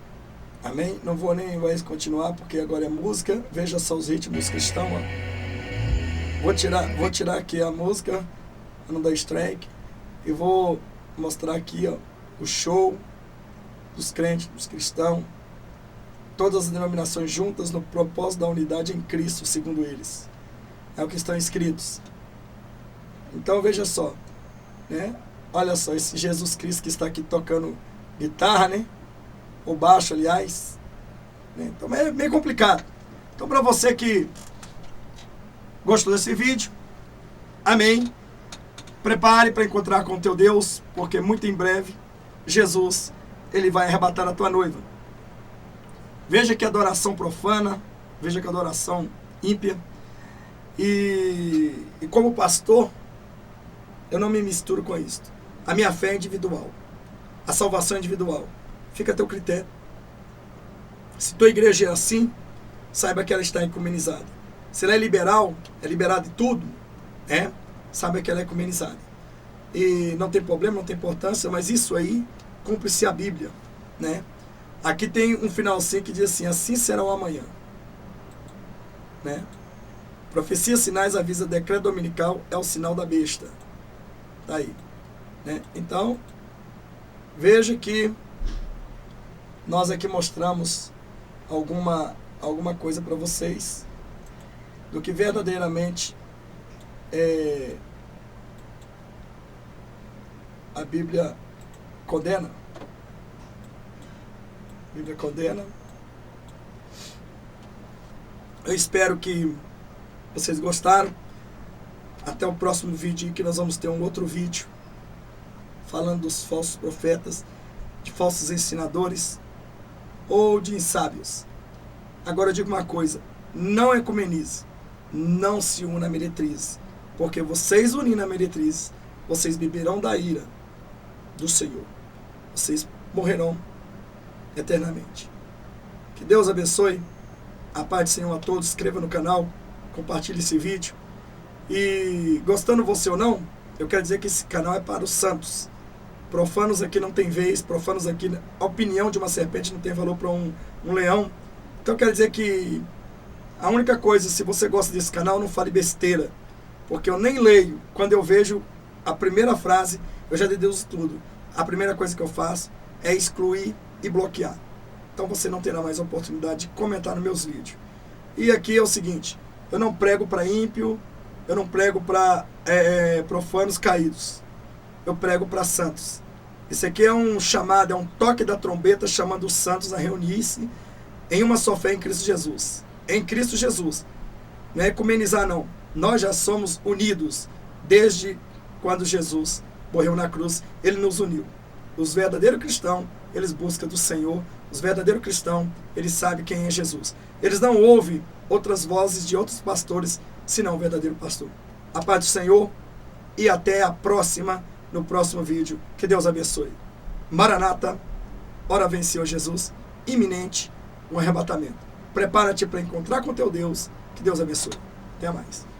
Amém? Não vou nem mais continuar porque agora é música. Veja só os ritmos cristãos. Vou tirar aqui a música, não dar strike, e vou mostrar aqui, ó, o show dos crentes, dos cristãos, todas as denominações juntas no propósito da unidade em Cristo, segundo eles. É o que estão escritos. Então veja só, né? Olha só, esse Jesus Cristo que está aqui tocando guitarra, né? Ou baixo, aliás. Né? Então é meio complicado. Então para você que gostou desse vídeo, amém. Prepare para encontrar com o teu Deus, porque muito em breve Jesus, ele vai arrebatar a tua noiva. Veja que adoração profana, veja que adoração ímpia. E como pastor, eu não me misturo com isso. A minha fé é individual. A salvação é individual. Fica a teu critério. Se tua igreja é assim, saiba que ela está ecumenizada. Se ela é liberal, é liberada de tudo, saiba que ela é ecumenizada. E não tem problema, não tem importância, mas isso aí cumpre-se a Bíblia, né? Aqui tem um finalzinho que diz assim: assim será o amanhã, né? Profecia, sinais, avisa, decreto dominical é o sinal da besta. Tá aí, né? Então, veja que nós aqui mostramos alguma coisa para vocês do que verdadeiramente a Bíblia condena. A Bíblia condena. Eu espero que vocês gostaram. Até o próximo vídeo, que nós vamos ter um outro vídeo falando dos falsos profetas, de falsos ensinadores ou de insábios. Agora eu digo uma coisa: não ecumenize, não se una à meretriz, porque vocês unindo a meretriz, vocês beberão da ira do Senhor, vocês morrerão eternamente. Que Deus abençoe. A paz do Senhor a todos. Inscreva no canal, compartilhe esse vídeo. E gostando você ou não, eu quero dizer que esse canal é para os santos. Profanos aqui não tem vez, profanos aqui, a opinião de uma serpente não tem valor para um leão. Então eu quero dizer que a única coisa, se você gosta desse canal, não fale besteira, porque eu nem leio. Quando eu vejo a primeira frase, eu já deduzo tudo. A primeira coisa que eu faço é excluir e bloquear. Então você não terá mais oportunidade de comentar nos meus vídeos. E aqui é o seguinte: eu não prego para ímpio, eu não prego para profanos caídos. Eu prego para santos. Isso aqui é um chamado, é um toque da trombeta chamando os santos a reunir-se em uma só fé em Cristo Jesus. Em Cristo Jesus. Não é ecumenizar, não. Nós já somos unidos desde quando Jesus morreu na cruz. Ele nos uniu. Os verdadeiros cristãos, eles buscam do Senhor. Os verdadeiros cristãos, eles sabem quem é Jesus. Eles não ouvem outras vozes de outros pastores, senão o verdadeiro pastor. A paz do Senhor e até a próxima, no próximo vídeo. Que Deus abençoe. Maranata, ora vem Senhor Jesus, iminente um arrebatamento. Prepara-te para encontrar com teu Deus. Que Deus abençoe. Até mais.